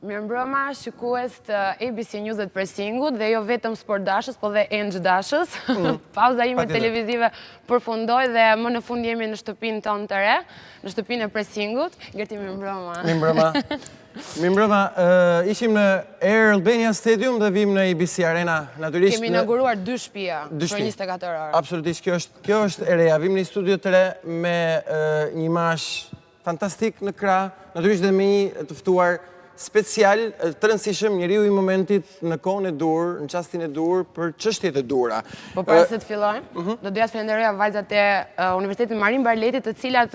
Mirëmbrëma, shikues të ABC News-et Pressingut dhe jo vetëm sport dashës, po dhe Einxhel dashës. Pauza ime televizive përfundoi dhe më në fund jemi në shtëpinë tonë të re, në shtëpinë e Pressingut. Gerti, mirëmbrëma. Mirëmbrëma. Mirëmbrëma, ishim në Albania Stadium dhe vim në ABC Arena. Natyrisht kemi inauguruar 2 shtëpia për 24 orë. Absolutisht, kjo është e reja. Vim në një studio të re me një imazh fantastik në krah, natyrisht dhe me një të ftuar special, të rëndësishëm, njeriu i momentit në kohën e dur, në çastin e dur, për çështjet e dura. Po para se të fillojmë, do doja të falenderoja vajzat e Universitetit Marin Barletit, të cilat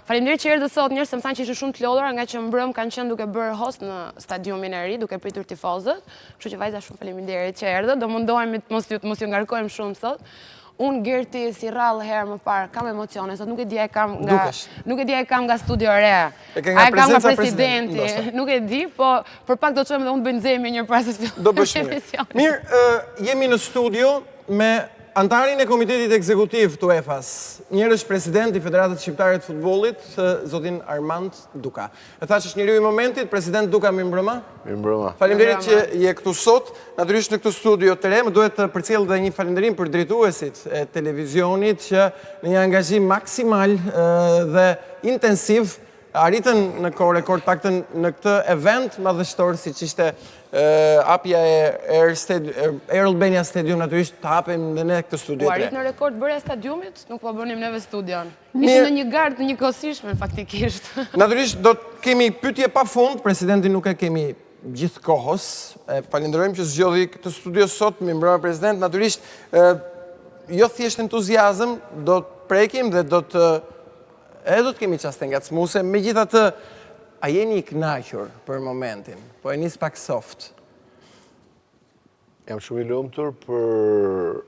faleminderit që erdhët sot, njerëz se më thanë që ishin shumë të lodhura, nga që mbrëm kanë qenë duke bërë host në stadiumin e ri, duke pritur tifozët. Kështu që vajza, shumë faleminderit që erdhët. Do mundohemi të mos ju ngarkojmë shumë sot. Unë, Gerti, si rrallë herë më parë, kam emocione, sot nuk e di e kam nga studio re, a e kam nga Presidenti, nuk e di, po për pak do të qëmë dhe unë të bëjnë zemi një prasës emisioni. Mirë, jemi në studio me antarin e Komitetit Ekzekutiv të UEFA-s, njërë është Presidenti Federatës Shqiptare të Futbollit, zotin Armand Duka. E thash është njeriu i momentit, President Duka, mirëmbrëma. Mirëmbrëma. Faleminderit që je këtu sot, natyrisht në këtë studio të re, më duhet të përcjell dhe një falënderim për drejtuesit e televizionit që në një angazhim maksimal dhe intensiv arritën në kohë rekord paktën në këtë event madhështor siç ishte hapja e Albania Stadium, natyrisht të hapem dhe ne këtë studio. Po arrit në rekord bërja e stadiumit, nuk po bënim neve studion. Ishim në një garë të njëkohësishme faktikisht. Natyrisht do të kemi pyetje pafund, Presidentin nuk e kemi gjithë kohës. Falenderojmë që zgjodhi këtë studio sot, mirëmbrëma President. Natyrisht jo thjesht entuziazëm, do të prekim dhe do të kemi qaste ngacmuese, megjithatë, a jeni i kënaqur për momentin? Po e nis pak soft. Jam shumë i lumtur për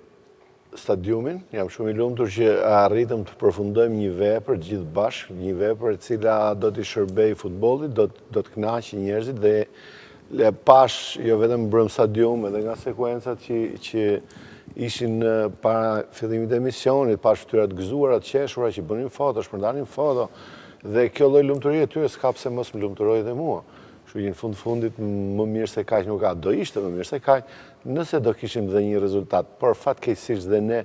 stadiumin, jam shumë i lumtur që arritëm të përfundojmë një vepër gjithë bashkë, një vepër e cila do t'i shërbej futbollit, do të kënaqë njerëzit dhe pash jo vetëm brëm stadium, edhe nga sekuencat që ishin para fillimit e emisionit, pash ftyrat gëzuara, të qeshura që bënin foto, shpërndanin foto, dhe kjo lloj lumturie e tyre s'ka pse mos më lumturoj edhe mua. Kështu që në fundit më mirë se kaq nuk ka, do ishte më mirë se kaq, nëse do kishim dhe një rezultat, por fatkeqësisht dhe ne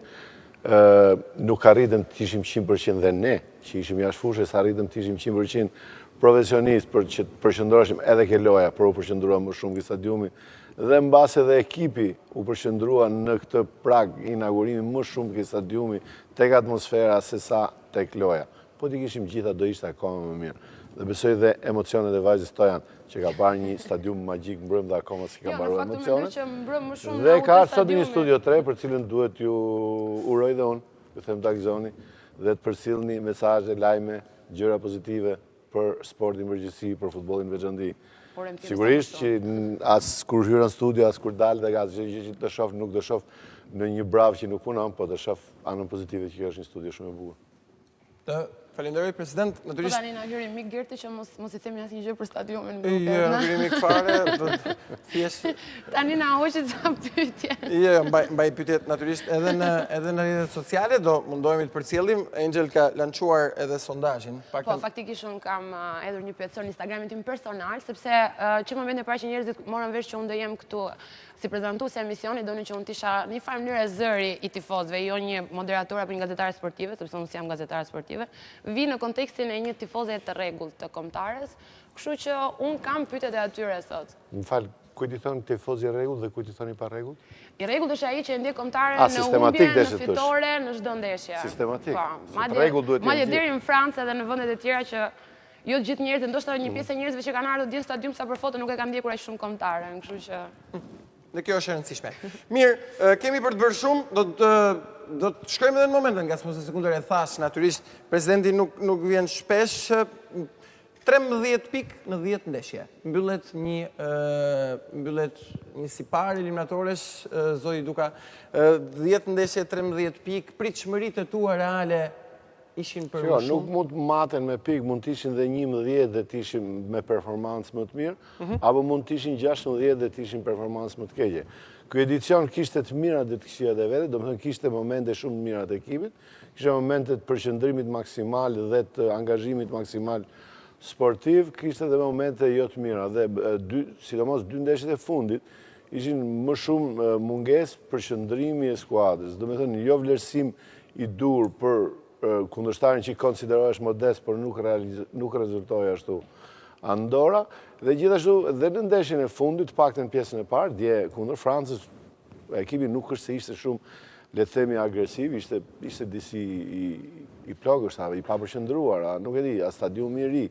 nuk arritëm të ishim 100% dhe ne, që ishim jashtë fushës, arritëm të ishim 100% profesionist për që të përqendroheshim edhe ke loja, por u përqendrua më shumë ke stadiumi, dhe mbase dhe ekipi u përqendrua në këtë prag inaugurimi më shumë ke stadiumi, tek atmosfera se sa tek loja. Po t'i kishim gjitha do ishte akoma më mirë. Dhe besoj dhe emocionet e vajzës to janë, që ka parë një stadium magjik mbrëm dhe akoma si ka parë emocionet. Dhe ka sot një studio 3 për cilën duhet ju uroj dhe unë, ju them takzoni, dhe të përcjellni mesazhe, lajme, gjëra pozitive për sportin përgjithësi, për futbollin veçantë. Sigurisht që as kur hyra në studio, as kur dalë dhe as gjë që të shoh, nuk do shoh në një brav që nuk punon, po të shoh anën pozitive që kjo është një studio shumë e bukur. Të falenderoj President, natyrisht. Po tani na hyri mik Gerti që mos i themi asnjë gjë për stadiumin. Jo, nuk jemi mik fare, thjesht. Tani na hoqit sa pyetje. Jo, mbaj pyetjet natyrisht edhe në rrjetet sociale do mundohemi të përcjellim. Einxhel ka lançuar edhe sondazhin. Po faktikisht un kam hedhur një pyetje në Instagramin tim personal, sepse që momentin e parë që njerëzit morën vesh që unë do jem këtu si prezantuese e emisionit, donin që unë t'isha në një farë mënyrë zëri i tifozëve, jo një moderator apo një gazetare sportive, sepse unë jam gazetare sportive, vi në kontekstin e një tifoze të rregullt të kombëtares, kështu që unë kam pyetjet e atyre sot. Më fal, kujt i thon tifozë i rregullt dhe kujt i thoni pa rregull? I rregullt është ai që ndjek kombëtaren në humbje, në fitore, në çdo ndeshje. Sistematik. Rregull duhet të jetë. Madje deri në Francë edhe në vendet e tjera që jo të gjithë njerëzit, ndoshta një pjesë e njerëzve që kanë ardhur në stadium sa për foto nuk e kanë ndjekur aq shumë kombëtaren, kështu që dhe kjo është e rëndësishme. Mirë, kemi për të bërë shumë, do të shkojmë edhe në momentën, nga s'mos e sekundër e thash, natyrisht, Presidenti nuk vjen shpesh, 13 pikë në 10 ndeshje. Mbyllet një sipar eliminatoresh, zoti Duka, 10 ndeshje, 13 pikë, pritshmëritë e tua reale ishin për më shumë? Nuk mund të maten me pikë, mund të ishin dhe 11 dhe të ishin me performancë më të mirë, apo mund të ishin 16 dhe të ishin performancë më të keqe. Ky edicion kishte të mirat dhe të këqijat e vete, domethënë kishte momente shumë të mira të ekipit, kishte momente të përqendrimit maksimal dhe të angazhimit maksimal sportiv, kishte edhe momente jo të mira. Dhe sidomos 2 ndeshjet e fundit, ishin më shumë mungesë për qëndrimi e skuadrës. Do me thënë, jo vlerësim i dur për kundërshtarin që i konsiderohesh modest, por nuk rezultoi ashtu Andorra. Dhe gjithashtu, dhe në ndeshjen e fundit, paktën pjesën e parë, dje kundër Francës, ekipi nuk është se ishte shumë, le të themi, agresiv, ishte disi i plogësht, i papërqendruar, nuk e di, a stadiumi i ri,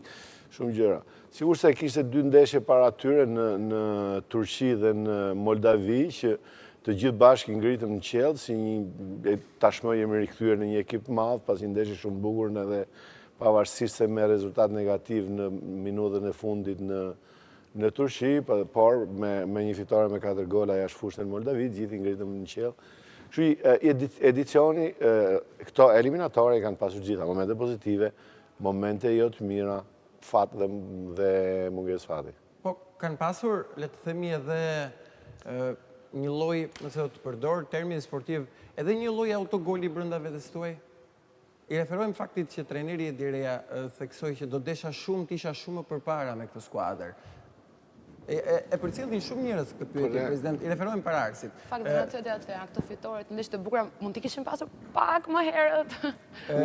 shumë gjëra. Sigur se kishte 2 ndeshje para tyre në Turqi dhe në Moldavi, që të gjithë bashkë ngritëm në qellë, si një tashmë jemi rikthyer në një ekip madh, pas një ndeshje shumë bukur edhe pavarësisht se me rezultat negativ në minutën e fundit në Turqi, por me një fitore me 4 gola jashtë fushës në Moldavi, gjithë ngritëm në qellë. Kështu edicioni, këto eliminatore kanë pasur gjitha momente pozitive, momente jo të mira, fat dhe mungesë fati. Po, kanë pasur, le të themi edhe një lloj, nëse do të përdor termin sportiv, edhe një lloj autogoli brenda vetes tuaj? I referojmë faktit që trajneri Edi Reja theksoi që do desha shumë, të isha shumë më përpara me këtë skuadër. E përcjellin shumë njerëz këtë pyetje, President. I referojmë para Arsit. Fakt në atë këto fitore të ndeshje të bukura mund t'i kishim pasur pak më herët.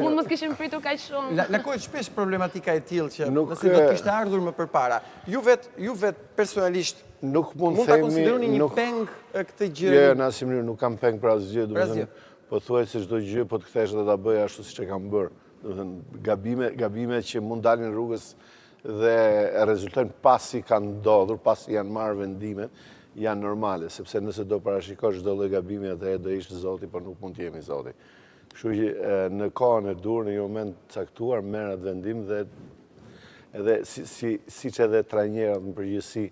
Mund mos kishim pritur kaq shumë. Lakohet shpesh problematika e tillë që nëse do të kishte ardhur më përpara. Ju vet personalisht nuk mund ta konsideroni një peng këtë gjë. Jo, në asnjë mënyrë nuk kam peng për asgjë, do të thënë, po thuaj se çdo gjë po të kthesh dhe ta bëj ashtu siç e kam bërë. Do të thënë, gabimet që mund dalin rrugës dhe rezultojnë pasi kanë ndodhur, pasi janë marrë vendimet, janë normale, sepse nëse do parashikosh çdo lloj gabimi, atëherë do ish Zoti, por nuk mund të jemi Zoti. Kështu që në kohën e dur, në një moment caktuar, merr atë vendim dhe edhe siç edhe trajnerët në përgjithësi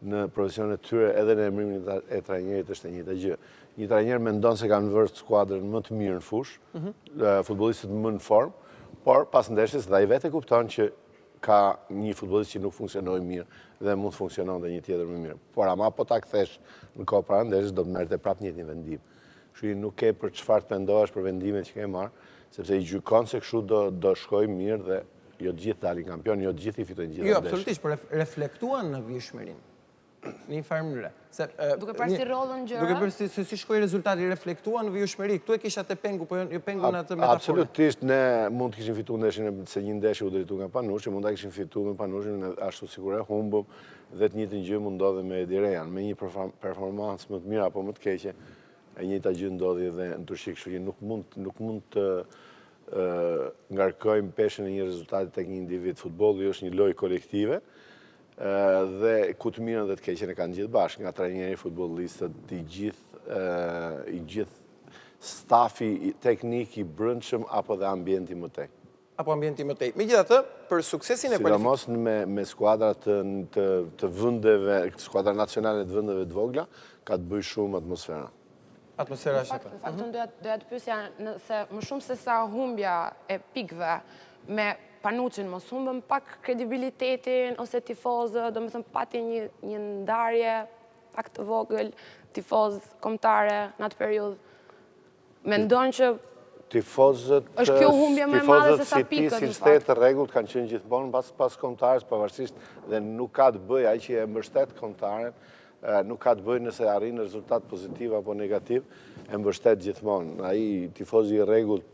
në profesionet tyre, edhe në emrimin e trajnerit është e njëjta gjë. Një trajner mendon se kanë vërë skuadrën më të mirë në fushë, futbollistët më në formë, por pas ndeshjes dhe ai vetë e kupton që ka një futbollist që nuk funksionoi mirë dhe mund të funksionon dhe një tjetër më mirë. Por ama po ta kthesh në kohë para ndeshjes do të merrte prapë njëjtin vendim. Kështu nuk ke për çfarë të mendohesh për vendimet që ke marrë, sepse i gjykon se kështu do shkojë mirë dhe jo të gjithë dalin kampion, jo të gjithë i fitojnë gjithë. Jo, absolutisht, por reflektuan në vijshmërinë. Në një farë mënyrë. Duke parë si rollën gjëra. Duke parë se si shkoi rezultati, reflektuan në vijshmëri. Këtu e kisha te pengu, po jo pengu në atë metaforë. Absolutisht, ne mund të kishim fituar ndeshjen se një ndeshje u drejtu nga Panushi, mund ta kishim fituar me Panushin, ashtu sikur e humbëm dhe të njëjtën gjë mund ndodhe me Edi Rejan, me një performancë më të mirë apo më të keqe, e njëjta gjë ndodhi edhe në Turqi, kështu që nuk mund të ngarkojmë peshën e një rezultati tek një individ. Futbolli është një lojë kolektive. Dhe ku të mirën dhe të keqen e kanë gjithë bashkë, nga trajneri, futbollistët, i gjithë stafi teknik i brendshëm apo dhe ambienti më tej. Apo ambienti më tej. Megjithatë, për suksesin e sidomos me skuadra të vendeve, skuadra nacionale të vendeve të vogla, ka të bëjë shumë atmosfera. Atmosfera është. Në fakt, doja të pyesja nëse më shumë se sa humbja e pikëve me Panuçin mos humbën pak kredibilitetin ose tifozë, do me thënë pati një ndarje pak të vogël, tifozë kombëtare në atë periudhë. Mendon që tifozët është kjo humbje më e madhe se sa pikët. Si shtetë të rregullt kanë qenë gjithmonë pas kombëtarës, pavarësisht dhe nuk ka të bëjë ai që e mbështet kombëtaren, nuk ka të bëjë nëse arrin rezultat pozitiv apo negativ, e mbështet gjithmonë. Ai tifozi i rregullt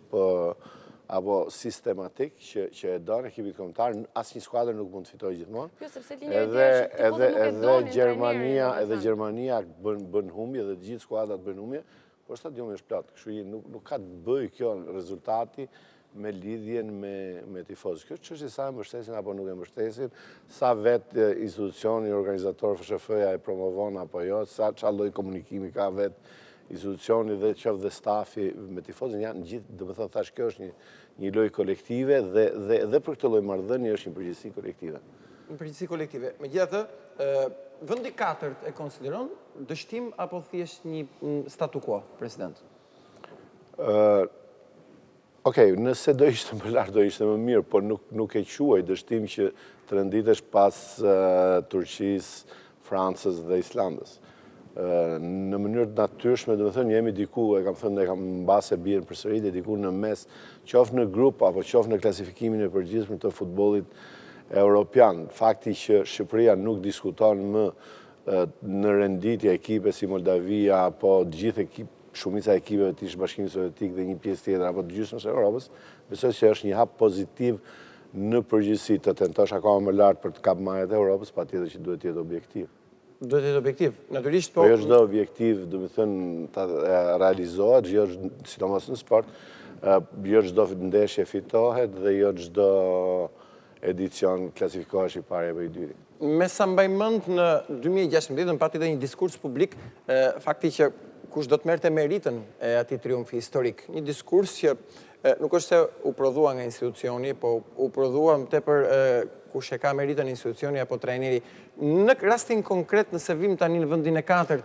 apo sistematik që e don ekipit kombëtar, asnjë skuadër nuk mund të fitojë gjithmonë. Jo, sepse linja ide është tifozët nuk e donin trajnerin. Edhe Gjermania bën humbje dhe të gjithë skuadrat bëjnë humbje, por stadiumi është plot. Kështu që nuk ka të bëjë kjo rezultati me lidhjen me tifozët. Kjo çështje sa e mbështesin apo nuk e mbështesin, sa vetë institucioni organizator FSHF-ja e promovon apo jo, sa çfarë lloj komunikimi ka vetë institucioni dhe qoftë dhe stafi me tifozën janë gjithë, do të thënë thash kjo është një lojë kolektive dhe për këtë lloj marrëdhënie është një përgjegjësi kolektive. Një përgjegjësi kolektive. Megjithatë, vendi i katërt e konsideron dështim apo thjesht një statu quo, President? Okej, nëse do ishte më lart do ishte më mirë, por nuk e quaj dështim që të renditesh pas Turqisë, Francës dhe Islandës. Në mënyrë të natyrshme, do të thënë, jemi diku, e kam thënë, e kam mbase bjerë përsëritje, diku në mes, qoftë në grup, apo qoftë në klasifikimin e përgjithshëm të futbollit Europian, fakti që Shqipëria nuk diskuton më në renditje ekipe si Moldavia, apo gjithë shumica ekipeve të Bashkimit Sovjetik dhe një pjesë tjetër, apo të gjysmës së Europës, besoj që është një hap pozitiv në përgjithësi. Të tentosh akoma më lart për të kapë majat e Europës, patjetër që duhet të jetë objektiv. Duhet të jetë objektiv. Natyrisht po. Jo çdo objektiv, do të thënë, realizohet, jo sidomos në sport, jo çdo ndeshje fitohet dhe jo çdo edicion klasifikohesh i parë apo i dytë. Me sa mbaj mend në 2016 pati dhe një diskurs publik, fakti që kush do të merrte meritën e atij triumfi historik. Një diskurs që nuk është se u prodhua nga institucioni, po u prodhua më tepër kush e ka meritën institucioni apo trajneri. Në rastin konkret, nëse vim tani në vendin e 4,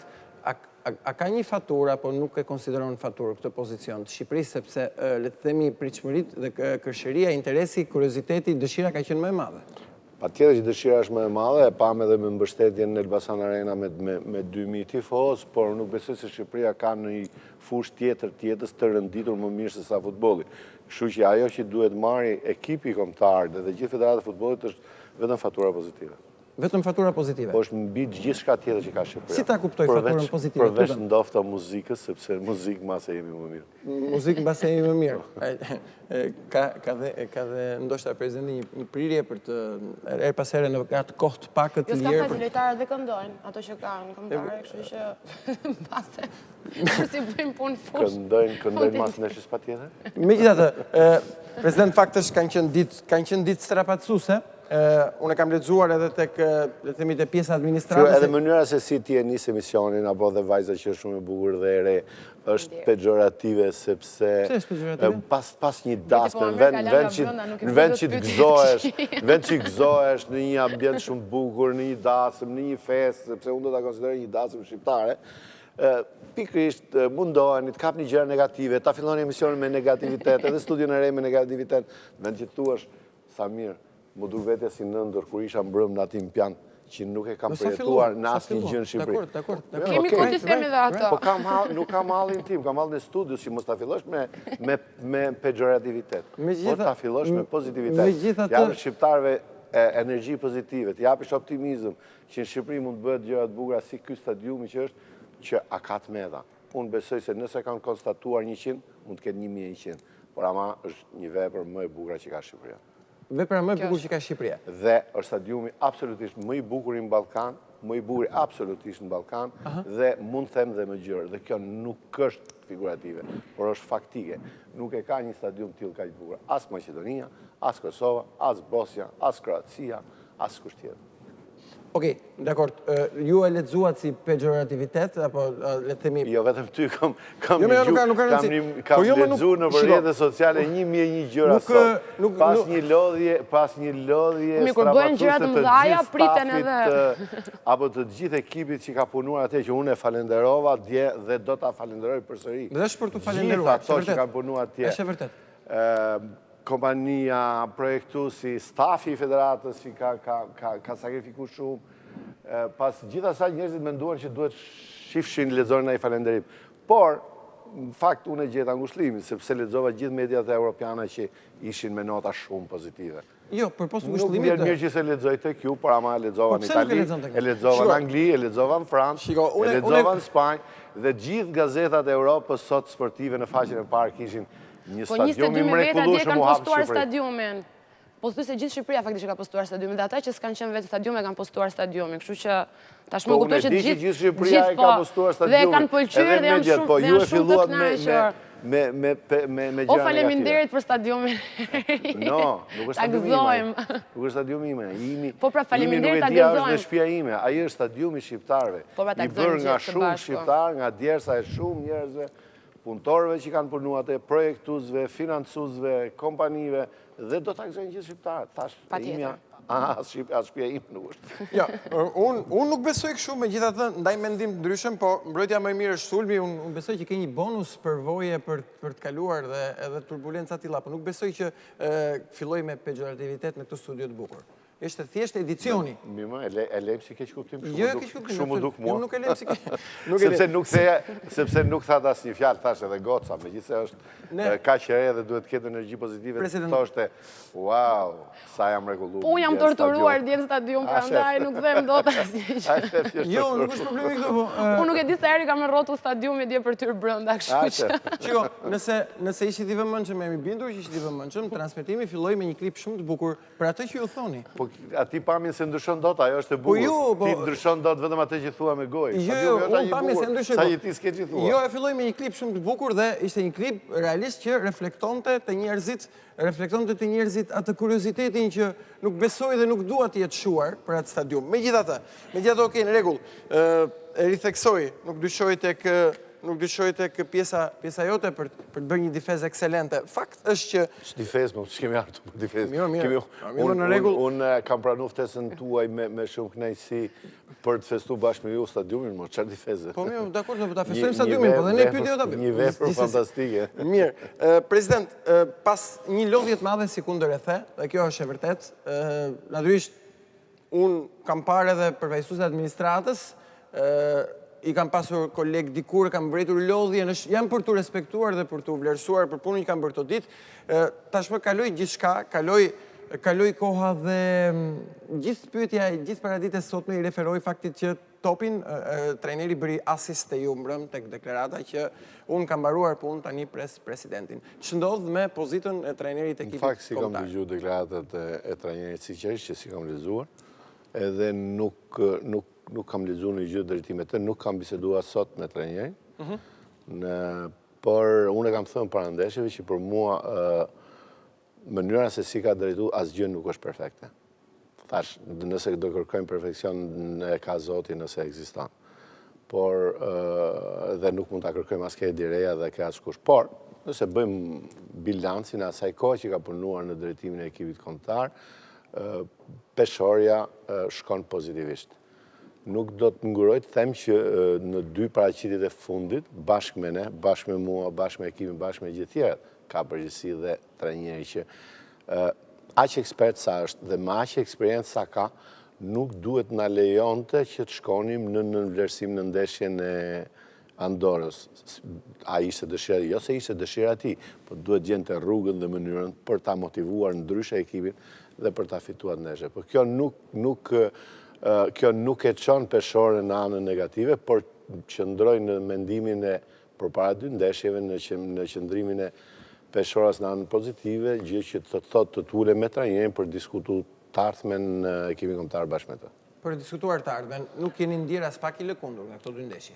a ka një faturë apo nuk e konsideron faturë këtë pozicion të Shqipërisë, sepse le të themi pritshmëritë dhe kërshëria, interesi, kurioziteti, dëshira ka qenë më e madhe? Patjetër që dëshira është më e madhe, e pam edhe me mbështetjen në Elbasan Arena me 2000 tifos, por nuk besoj se Shqipëria ka në një fushë tjetër tjetës të rënditur më mirë se sa futbolli. Kështu që ajo që duhet marrë ekipi kombëtar dhe gjithë Federatë e Futbollit është vetëm fatura pozitive. Vetëm fatura pozitive? Po është mbi gjithçka tjetër që ka Shqipëria. Si ta kuptoj faturën pozitive? Përveç ndofta muzikës, sepse muzikë mbase jemi më mirë. Muzikë mbase jemi më mirë. Ka dhe ndoshta Presidenti një prirje për të her pas here në atë kohë të pakët të lirë. Jo, s'ka lojtarët dhe këndojnë, ato që kanë këmbëtare, kështu që mbase si bëjmë punë fushë. Këndojnë mas ndeshjes patjetër? Megjithatë, President faktësh kanë qenë ditë strapatësuese. Unë e kam lexuar edhe tek te pjesa administrative. Edhe mënyra se si ti e nis emisionin apo dhe vajza që është shumë e bukur dhe e re është pejorative sepse pas një dasme në vend që të gëzohesh në një ambient shumë bukur, në një dasëm, në një festë, sepse unë do ta konsideroj një dasëm shqiptare. Pikrisht mundoheni të kapni gjëra negative, ta filloni emisionin me negativitet, edhe studion e re me negativitet, vend që thuash sa mirë. Më duk vetja si Nentor kur isha mbrëm në ati mpian, që nuk e kam përjetuar në asnjë gjë në Shqipëri. Dakor. Kemi ku t'i themi dhe ato. Po nuk kam hallin tim, kam hallin e studios që mos ta fillosh me pejorativitet. Por ta fillosh me pozitivitet. Japësh shqiptarëve energji pozitive, të japësh optimizëm që në Shqipëri mund të bëhet gjëra të bukura si ky stadiumi që është që a ka të meta. Unë besoj se nëse kanë konstatuar 100, mund të ketë 1100, por ama është një vepër më e bukur që ka Shqipëria. Vepra më e bukur që ka Shqipëria. Dhe është stadiumi absolutisht më i bukur në Ballkan, më i bukur absolutisht në Ballkan dhe mund të them dhe më gjërë. Dhe kjo nuk është figurative, por është faktike. Nuk e ka një stadium tillë kaq të bukur. As Maqedonia, as Kosova, as Bosnia, as Kroacia, as kusht tjetër. Okej, dakor, ju e lexuat si pejorativitet apo le të themi jo vetëm ty kam lexuar në rrjetet sociale 1001 gjëra sot. Pas një lodhje kur bëhen gjëra të mëdha priten edhe apo të gjithë ekipit që ka punuar atje që unë e falenderova dje dhe do ta falenderoj përsëri. Dhe është për të falenderuar. Gjithë ato që kanë punuar atje. Është vërtet. Kompania, projektuesi, stafi i federatës që ka sakrifikuar shumë. Pas gjithë asaj njerëzit menduan që duhet shifshin lexonin ai falenderim. Por, në fakt, unë e gjeta ngushëllimin, sepse lexova gjithë mediat europiane që ishin me nota shumë pozitive. Jo, përpos ngushëllimit. Nuk vjen mirë që se lexoj tek ju, por ama e lexova në Itali, e lexova në Angli, e lexova në Francë, e lexova në Spanjë dhe gjithë gazetat e Europës sot sportive në faqen e parë kishin një stadium i mrekullueshëm u hap stadiumin. Po thuaj se gjithë Shqipëria faktikisht ka postuar stadiumin dhe ata që s'kan qenë vetë stadiume kanë postuar stadiumin, kështu që tashmë kuptoj që gjithë Shqipëria ka postuar stadiumin. Dhe kanë pëlqyer dhe janë shumë ju e filluat me gjëra. O faleminderit për stadiumin. No, nuk është stadiumi im. Nuk është stadiumi im. Po pra faleminderit ta gëzojmë. Është në shtëpia ime, ai është stadiumi shqiptarëve. I bërë nga shumë shqiptar, nga djersa e shumë njerëzve, punëtorëve që kanë punuar atë, projektuesve, financuesve, kompanive dhe do ta gëzojnë gjithë shqiptarët. Thash, imja, as shtëpia ime nuk është. Jo, unë nuk besoj kështu, megjithatë ndaj mendim të ndryshëm, po mbrojtja më e mirë është sulmi, unë besoj që ke një bonus përvoje për të kaluar dhe edhe turbulenca të tilla, po nuk besoj që filloj me pejorativitet në këtë studio të bukur. ishte thjesht edicioni. Mirë, e lejmë si keq kuptim, Shumë duk mua. Nuk e lejmë si keq. Sepse nuk tha asnjë fjalë, thash edhe goca, megjithëse është kaq e re dhe duhet të ketë energji pozitive. Thoshte, wow, sa jam rregulluar. Unë jam torturuar dje në stadium, prandaj nuk them dot asgjë. Jo, nuk është problemi këtu, po. Unë nuk e di se eri kam rrotull stadiumi dje për tyr brenda, kështu që. Shiko, nëse ishit i vëmendshëm, jam i bindur që ishit i vëmendshëm, transmetimi filloi me një klip shumë të bukur për atë që ju thoni. Po aty pamin se ndryshon dot, ajo është e bukur. Ti ndryshon dot vetëm atë që thua me gojë. Jo, unë pamin se ndryshon. Sa ti s'ke që thua. Jo, e filloi me një klip shumë të bukur dhe ishte një klip realisht që reflektonte të njerëzit atë kuriozitetin që nuk besoi dhe nuk dua të jetë shuar për atë stadium. Megjithatë, okej, në rregull. E ritheksoj, nuk dyshoj tek pjesa jote për të bërë një difezë ekselente. Fakt është që difezë, më s'kemi ardhur për difezë. Mirë, në rregull. Unë kam pranuar ftesën tuaj me shumë kënaqësi për të festuar bashkë me ju stadiumin, më çfarë difezë. Po mirë, dakor, do ta festojmë stadiumin, po dhe ne pyetje do ta bëjmë. Një vepër fantastike. Mirë, president, pas një lodhje të madhe si kundër e the, dhe kjo është e vërtet, natyrisht unë kam parë edhe përfaqësues të administratës, i kam pasur kolegë dikur, kam mbërritur lodhje, jam për të respektuar dhe për të vlerësuar për punën që kam bërë të ditë. Tashmë kaloi gjithçka, kaloi koha dhe gjithë pyetja, gjithë paraditës sotme i referoi faktit që topin trajneri bëri asist te ju mbrëm tek deklarata që unë kam mbaruar punë tani pres presidentin. Ç'ndodh me pozitën e trajnerit të ekipit kombëtar? Në fakt si kam dëgjuar deklaratat e trajnerit siqerisht që si kam lexuar, edhe nuk kam lexuar në gjë drejtime të, nuk kam biseduar sot me trajnerin. Por unë kam thënë para ndeshjeve që për mua mënyra se si ka drejtuar asgjë nuk është perfekte. Thash, nëse do kërkojmë perfekcion e ka Zoti nëse ekziston. Por dhe nuk mund ta kërkojmë as ke direja dhe ke askush. Por nëse bëjmë bilancin e asaj kohë që ka punuar në drejtimin e ekipit kombëtar, peshorja shkon pozitivisht. Nuk do të nguroj të them që në dy paraqitjet e fundit, bashkë me ne, bashkë me mua, bashkë me ekipin, bashkë me gjithë tjerët, ka përgjegjësi dhe trajneri që aq ekspert sa është dhe me aq eksperiencë sa ka, nuk duhet na lejonte që të shkonim në nënvlerësim në ndeshjen e Andorës. A ishte dëshira, jo se ishte dëshira e tij, por duhet gjente rrugën dhe mënyrën për ta motivuar ndryshe ekipin dhe për ta fituar ndeshje. Por kjo nuk e çon peshore në anën negative, por qëndroj në mendimin e përpara dy ndeshjeve në qëndrimin e peshorës në anën pozitive, gjë që të thotë të ule me trajnerin për diskutuar të ardhmen në ekipin kombëtar bashkë me të. Për diskutuar të ardhmen, nuk keni ndjerë as pak i lëkundur nga këto dy ndeshje?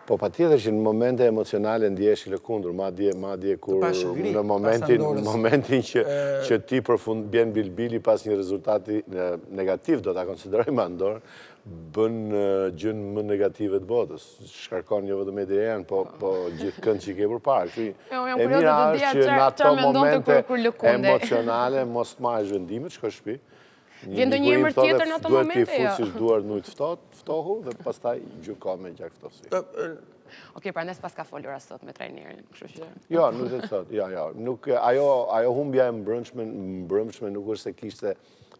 Po patjetër që në momente emocionale ndjehesh i lëkundur, madje kur në momentin që ti bjen bilbili pas një rezultati negativ, do ta konsiderojmë Andorë, bën gjën më negative të botës. Shkarkon jo vetëm Ediren, po gjithkënd që ke përpara. E mira është që në ato momente emocionale mos marrësh vendime, shkosh shtëpi. Vjen ndonjë emër tjetër në ato momente? Duhet t'i fusish duar në ujë ftohu dhe pastaj gjyko me gjakftësi. Okej, pra nes pas ka folur as sot me trajnerin, kështu që. Jo, nuk e thot. Jo. Nuk ajo humbja e mbrëmshme nuk është se kishte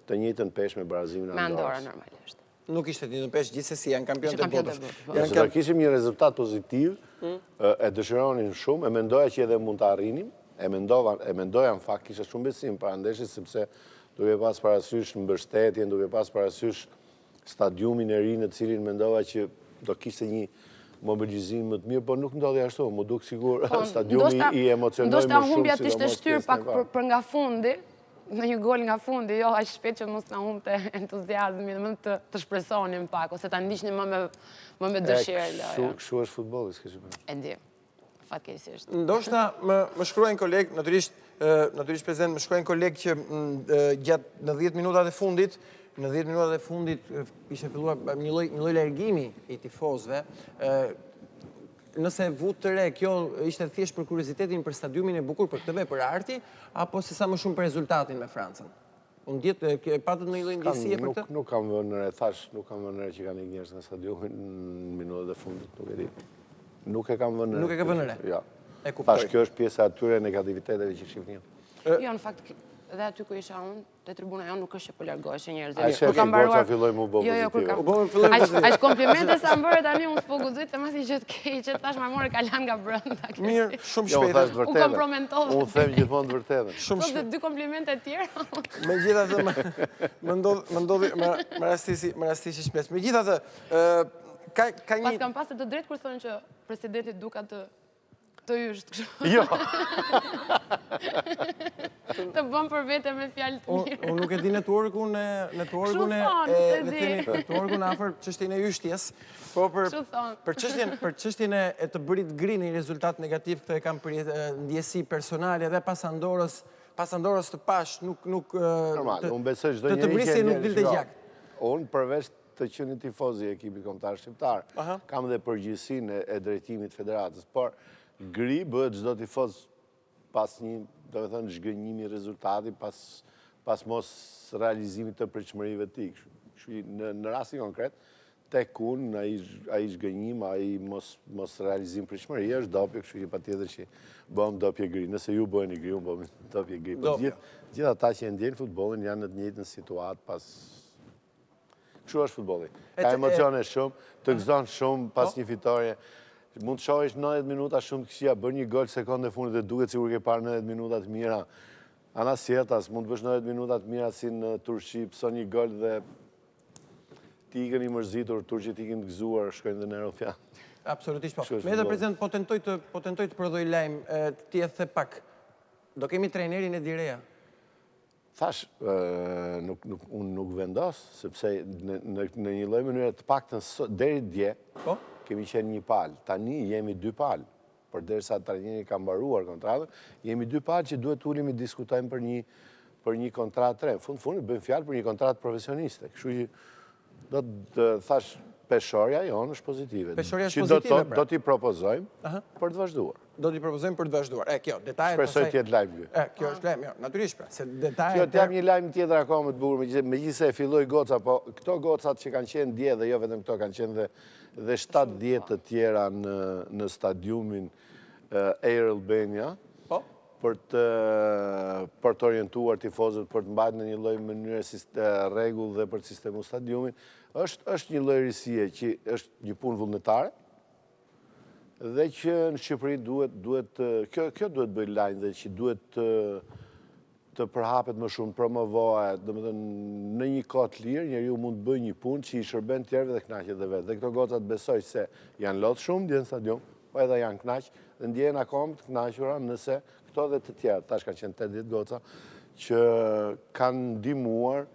të njëjtën peshë me barazimin e Andorrës. Me Andorra normalisht. Nuk ishte të njëjtën peshë, gjithsesi janë kampionë të botës. Nëse do kishim një rezultat pozitiv, e dëshironin shumë, e mendoja që edhe mund të arrinim, e mendoja në fakt kisha shumë besim para ndeshjes sepse duke pas parasysh mbështetjen, duke pas parasysh stadiumin e ri në cilin mendova që do kishte një mobilizim më të mirë, por nuk ndodhi ashtu, më duk sigur stadiumi i emocionoi më shumë. Ndoshta humbja të ishte shtyr pak për nga fundi, në një gol nga fundi, jo aq shpejt që mos na humbte entuziazmi, më të shpresonim pak ose ta ndiqnim më me dëshirë. Kështu është futbolli, s'ke çfarë. E di. Fatkeqësisht. Ndoshta më shkruajnë kolegë, natyrisht prezident, më shkruajnë kolegë që gjatë në 10 minutat e fundit, ishte filluar një lloj largimi i tifozëve. Nëse vut të re, kjo ishte thjesht për kuriozitetin për stadiumin e bukur, për këtë vepër arti, apo se sa më shumë për rezultatin me Francën? Unë djetë, patët në një lloj ndjesie për këtë? Nuk kam vënë në re, nuk kam vënë në re që kanë njerëz në stadiumin në minutat e fundit, nuk e di. Nuk e kam vënë në re. Nuk e ka vënë në re? Jo. Tash kjo është pjesa e atyre negativiteteve që shihnin. Jo, në fakt, dhe aty ku isha unë, te tribuna jonë nuk është që po largoheshin njerëzit. A shef, goca filloi më bë pozitive. Aq komplimente sa më bërë tani unë s'po guxoj të masi që të keqe, tash më morë kalan nga brenda. Mirë, shumë Jo, shpejt. thash të U vërtetën. kompromentova. Unë them gjithmonë të vërtetën. Shumë Sot dhe 2 komplimente tjera. Megjithatë më ndodhi më rastisi shpesh. Megjithatë, ka Pas një kam pasë të drejtë kur thonë që presidenti Duka të yështë kështu. Jo. Të bëm për vete me fjalë të mirë. Unë nuk e di networkun afër çështjen e yshtjes, po për çështjen e të bërit gri në një rezultat negativ, këtë e kam për ndjesi personale dhe pas Andorës të pash nuk Normal, unë besoj çdo njeri të vrisje nuk dilte gjak. Unë përveç të qenë tifoz i ekipit kombëtar shqiptar, kam dhe përgjegjësinë e drejtimit federatës, por gri bëhet çdo tifoz pas një, do të thënë, zhgënjimi rezultati, pas mos realizimit të pritshmërive të tij. Në rastin konkret, tek unë ai zhgënjim, ai mos realizim pritshmërie është dopje, kështu që patjetër që bëhem dopje gri. Nëse ju bëheni gri, unë bëhem dopje gri. Gjithë ata që e ndjejnë futbollin janë në të njëjtën situatë pas. Kështu është futbolli. Ka emocione shumë, të gëzon shumë pas një fitorie. Mund të shohësh 90 minuta shumë të këqija, bën një gol sekonde fundit dhe duket sikur ke parë 90 minuta të mira. Anas sjetas, mund të bësh 90 minuta të mira si në Turqi, pëson një gol dhe ti ikën i mërzitur, turqit ikën të gëzuar, shkojnë dhe në Europian. Absolutisht po. Me edhe prezident, po tentoj të prodhoj lajm, ti e the pak. Do kemi trajnerin e Direja. Thash, unë nuk vendos, sepse në një lloj mënyre të paktën deri dje, kemi qenë një palë. Tani jemi 2 palë. Përderisa trajneri ka mbaruar kontratën, jemi 2 palë që duhet ulemi diskutojmë për një kontratë tre. Fundit bëjmë fjalë për një kontratë profesioniste. Kështu që do të thash peshorja jonë është pozitive. Peshorja është pozitive, Do t'i propozojmë për të vazhduar. Do t'i propozojmë për të vazhduar. Kjo, detajet... Shpresoj t'jetë lajm ky. Kjo është lajm, jo, natyrisht pra, se detajet... Kjo t'jam një lajm tjetër akoma të bukur, megjithëse e filloi goca, po këto gocat që kanë qenë dje dhe jo vetëm këto kanë qenë dhe 7-10 të tjera në stadiumin Air Albania, për të orientuar tifozët, për të mbajtur në një lloj mënyre rregull dhe për të sistemu stadiumin, është një lloj risie që është një punë vullnetare dhe që në Shqipëri duhet kjo duhet bëj lajm dhe që duhet të përhapet më shumë, promovohet, domethënë në një kohë të lirë njeriu mund të bëjë një punë që i shërben tjerëve dhe kënaqet dhe vetë. Dhe këto gocat besoj se janë lot shumë ndjen stadium, po edhe janë kënaq dhe ndjehen akoma të kënaqura nëse këto dhe të tjerë, tash kanë qenë 80 goca, që kanë ndihmuar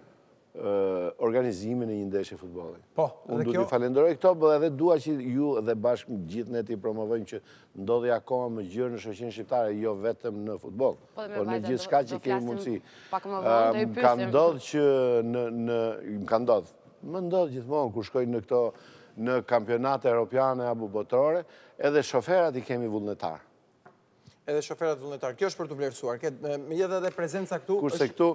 organizimin e një ndeshje futbolli. Unë duhet t'i falenderoj këto, por edhe dua që ju dhe bashkë gjithë ne t'i promovojmë që ndodhi akoma më gjërë në shoqërinë shqiptare, jo vetëm në futboll, por në gjithë shka që kemi mundësi. Më ka ndodhë, më ndodhë gjithmonë kur shkoj në kampionate europiane apo botërore, edhe shoferat i kemi vullnetar. Edhe shoferat vullnetar. Kjo është për të vlerësuar. Me jetë edhe prezenca këtu... Kurse këtu,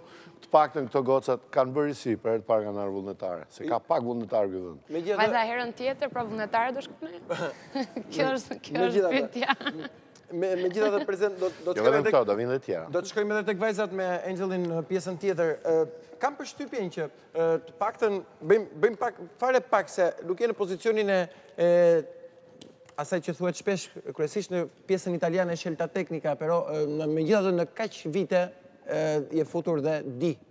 të paktën këto gocat kanë bërë si për herë të parë kanë ardhur vullnetare. Se ka pak vullnetar ky vend. Vajza herën tjetër, pra vullnetare do shkojnë? Kjo është pyetja. Megjithatë prezent do të shkojmë edhe do vinë edhe tjera. Do të shkojmë edhe tek vajzat me Einxhelin në pjesën tjetër. Kam përshtypjen që të paktën bëjmë pak fare pak se nuk je në pozicionin e asaj që thuhet shpesh kryesisht në pjesën italiane scelta tecnica, però megjithatë në kaq vite je futur dhe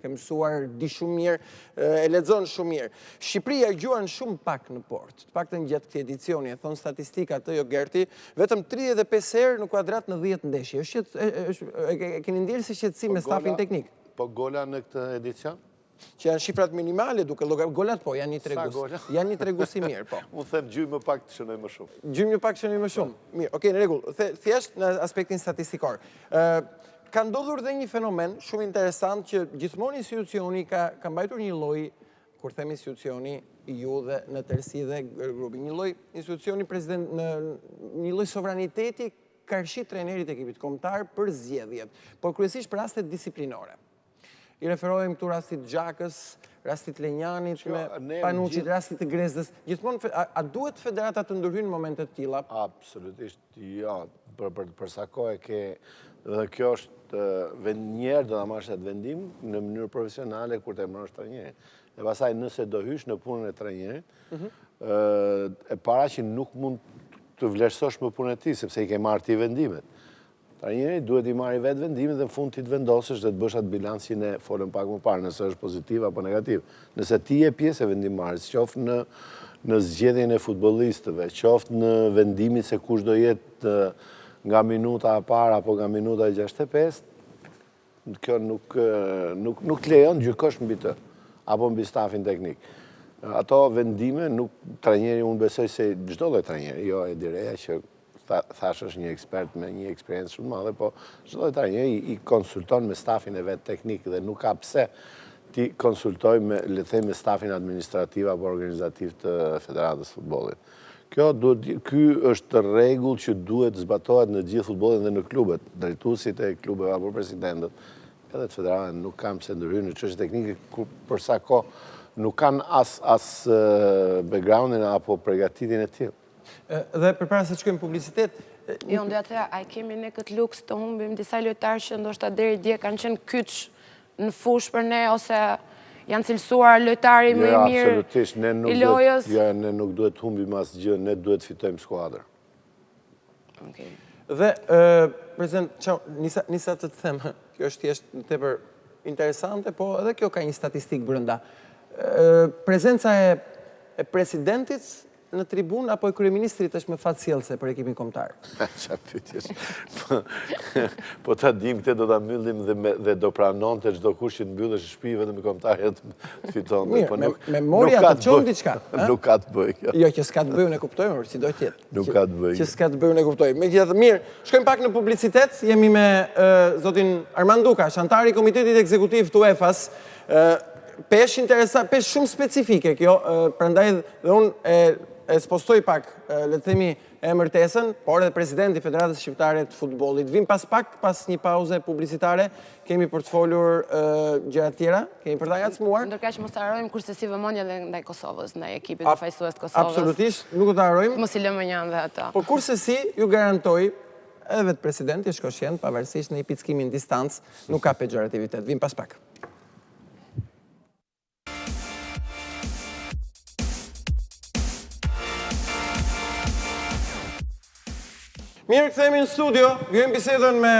ke mësuar, di shumë mirë, e lexon shumë mirë. Shqipëria gjuan shumë pak në port, të paktën gjatë këtij edicioni, e thon statistikat jo Gerti, vetëm 35 herë në kuadrat në 10 ndeshje. E keni ndjerë si shqetësim me stafin teknik? Po gola në këtë edicion? Që janë shifrat minimale, duke golat po, janë një tregus. Janë një tregus i mirë, po. Unë them gjymë më pak të shënoj më shumë. Gjymë më pak të shënoj më shumë. Mirë, okej, në rregull. Thjesht në aspektin statistikor. Ka ndodhur dhe një fenomen shumë interesant që gjithmonë institucioni ka mbajtur një lloj, kur themi institucioni, ju dhe në tërësi dhe grupi, një lloj institucioni president në një lloj sovraniteti karshi trajnerit e ekipit kombëtar për zgjedhjet, por kryesisht për rastet disiplinore. I referojmë këtu rastit Gjakës, rastit Lenjanit, me Panuqit, rastit të Grezës. Gjithmonë, a duhet federata të ndërhyjnë në momente të tilla? Absolutisht, jo. Për sa kohë ke Dhe kjo është njerë do ta marrësh atë vendim në mënyrë profesionale kur të emërosh trajnerin. E pastaj nëse do hysh në punën e trajnerit, e para që nuk mund të vlerësosh më punën e tij, sepse i ke marrë ti vendimet. Trajneri duhet i marrë vetë vendimet dhe në fund ti të vendosësh dhe të bësh atë bilancin e folën pak më parë, nëse është pozitiv apo negativ. Nëse ti je pjesë e vendimmarrjes, qoftë në zgjedhjen e futbollistëve, qoftë në vendimin se kush do jetë nga minuta e parë apo nga minuta e 65, kjo nuk lejon gjykosh mbi të, apo mbi stafin teknik. Ato vendime, trajneri unë besoj se çdo lloj trajneri, jo e direja që thash është një ekspert me një eksperiencë shumë madhe, po çdo lloj trajneri i konsulton me stafin e vet teknik dhe nuk ka pse ti konsultoj me, le të them, me stafin administrativ apo organizativ të Federatës Futbollit. Ky është rregull që duhet zbatohet në gjithë futbollin dhe në klubet, drejtuesit e klubeve apo presidentët, edhe të federatën nuk kanë pse ndërhyjnë në çështje teknike për sa kohë nuk kanë as backgroundin apo përgatitjen e tillë. Dhe përpara se të shkojmë publicitet... Jo, doja të thëja, a kemi ne këtë luks të humbim disa lojtarë që ndoshta deri dje kanë qenë kyç në fushë për ne, ose janë cilësuar lojtari më i mirë i lojës? Jo, ne nuk duhet të humbim asgjë, ne duhet të fitojmë skuadër. Dhe, President, nisa të them, kjo është thjesht tepër interesante, po edhe kjo ka një statistikë brenda. Prezenca e presidentit në tribun apo e kryeministrit është më fatësjellse për ekipin kombëtar? Çfarë pyetjesh? Po ta dim këtë do ta mbyllim dhe do pranonte çdo kush që të mbyllësh shtëpi vetëm kombëtarët fiton. Mirë, memoria të çon diçka. Nuk ka të bëjë kjo. Jo, që s'ka të bëjë, ne kuptojmë, si do të jetë. Nuk ka të bëjë. Që s'ka të bëjë, ne kuptojmë. Megjithatë, mirë, shkojmë pak në publicitet. Jemi me zotin Armand Duka, antari i Komitetit Ekzekutiv të UEFA-s. Pesh shumë specifike kjo, prandaj dhe unë e spostoj pak, le të themi, emërtesën, por edhe Presidenti Federatës Shqiptare të Futbollit. Vim pas një pauze publicitare, kemi për të folur gjëra tjera, kemi për ta ngacmuar. Ndërkaq mos harrojmë kurse si vëmendje edhe ndaj Kosovës, ndaj ekipit të fajsues të Kosovës. Absolutisht, nuk do ta harrojmë. Mos i lëmë një dhe ata. Por kurse si, ju garantoj, edhe vetë Presidenti është koshient, pavarësisht në një pickimin distancë, nuk ka pejorativitet. Vim pas pak. Mirë, këthejmë në studio, vjojmë bisedën me